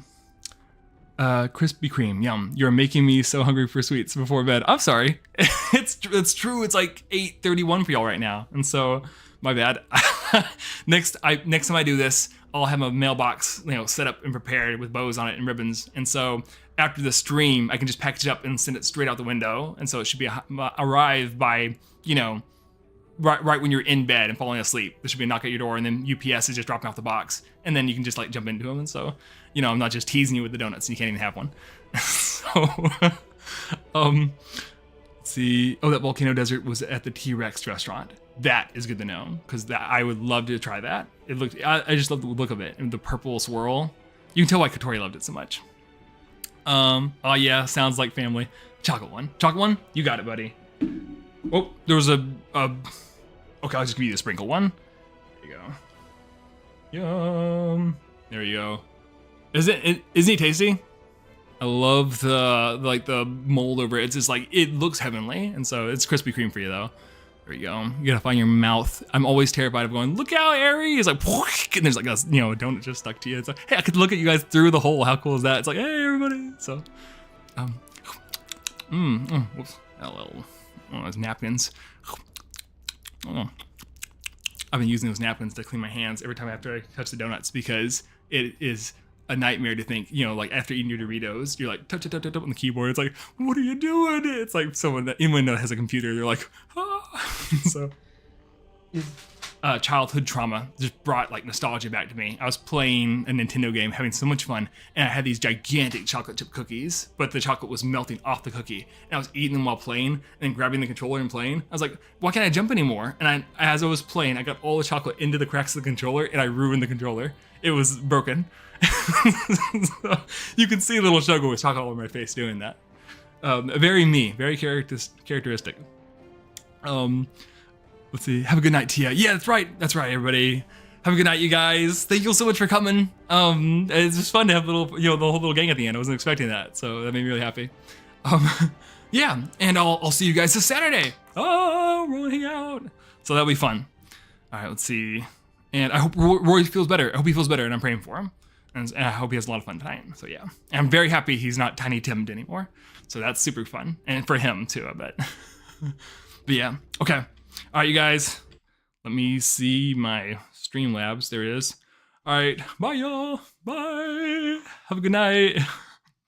Krispy Kreme, yum. You're making me so hungry for sweets before bed. I'm sorry. It's true. It's like 8:31 for y'all right now. And so, my bad. Next time I do this, I'll have a mailbox, set up and prepared with bows on it and ribbons. And so, after the stream, I can just package it up and send it straight out the window. And so it should be arrive by, right when you're in bed and falling asleep. There should be a knock at your door, and then UPS is just dropping off the box, and then you can just like jump into them. And so, I'm not just teasing you with the donuts, and you can't even have one. So, let's see. Oh, that volcano desert was at the T-Rex restaurant. That is good to know, because I would love to try that. It looked. I just love the look of it and the purple swirl. You can tell why Katori loved it so much. Oh yeah, sounds like family. Chocolate one. You got it, buddy. Oh, there was a okay, I'll just give you the sprinkle one. There you go. Yum. There you go. Isn't he tasty? I love the mold over it. It's just like, it looks heavenly. And so it's Krispy Kreme for you though. There you go. You gotta find your mouth. I'm always terrified of going, look out, Ari. It's like, and there's like a, donut just stuck to you. It's like, hey, I could look at you guys through the hole. How cool is that? It's like, hey, everybody. So, whoops. Those napkins. Oh. I've been using those napkins to clean my hands every time after I touch the donuts, because it is a nightmare to think, like after eating your Doritos, you're like touch it on the keyboard. It's like, what are you doing? It's like someone that even has a computer, they're like, ah. So childhood trauma just brought like nostalgia back to me. I was playing a Nintendo game, having so much fun, and I had these gigantic chocolate chip cookies, but the chocolate was melting off the cookie, and I was eating them while playing, and then grabbing the controller and playing. I was like, why can't I jump anymore? And as I was playing, I got all the chocolate into the cracks of the controller, and I ruined the controller. It was broken. So, you can see little Shogo with chocolate all over my face doing that. Very me, very characteristic. Let's see. Have a good night, Tia. Yeah, that's right, everybody. Have a good night, you guys. Thank you so much for coming. It's just fun to have the whole little gang at the end. I wasn't expecting that, so that made me really happy. Yeah, and I'll see you guys this Saturday. Oh, we're gonna hang out. So that'll be fun. All right, let's see. And I hope Roy feels better. I hope he feels better, and I'm praying for him. And I hope he has a lot of fun tonight. So yeah, and I'm very happy he's not Tiny Tim'd anymore. So that's super fun, and for him too, I bet. But yeah, okay. All right, you guys. Let me see my Streamlabs. There it is. All right, bye y'all. Bye. Have a good night.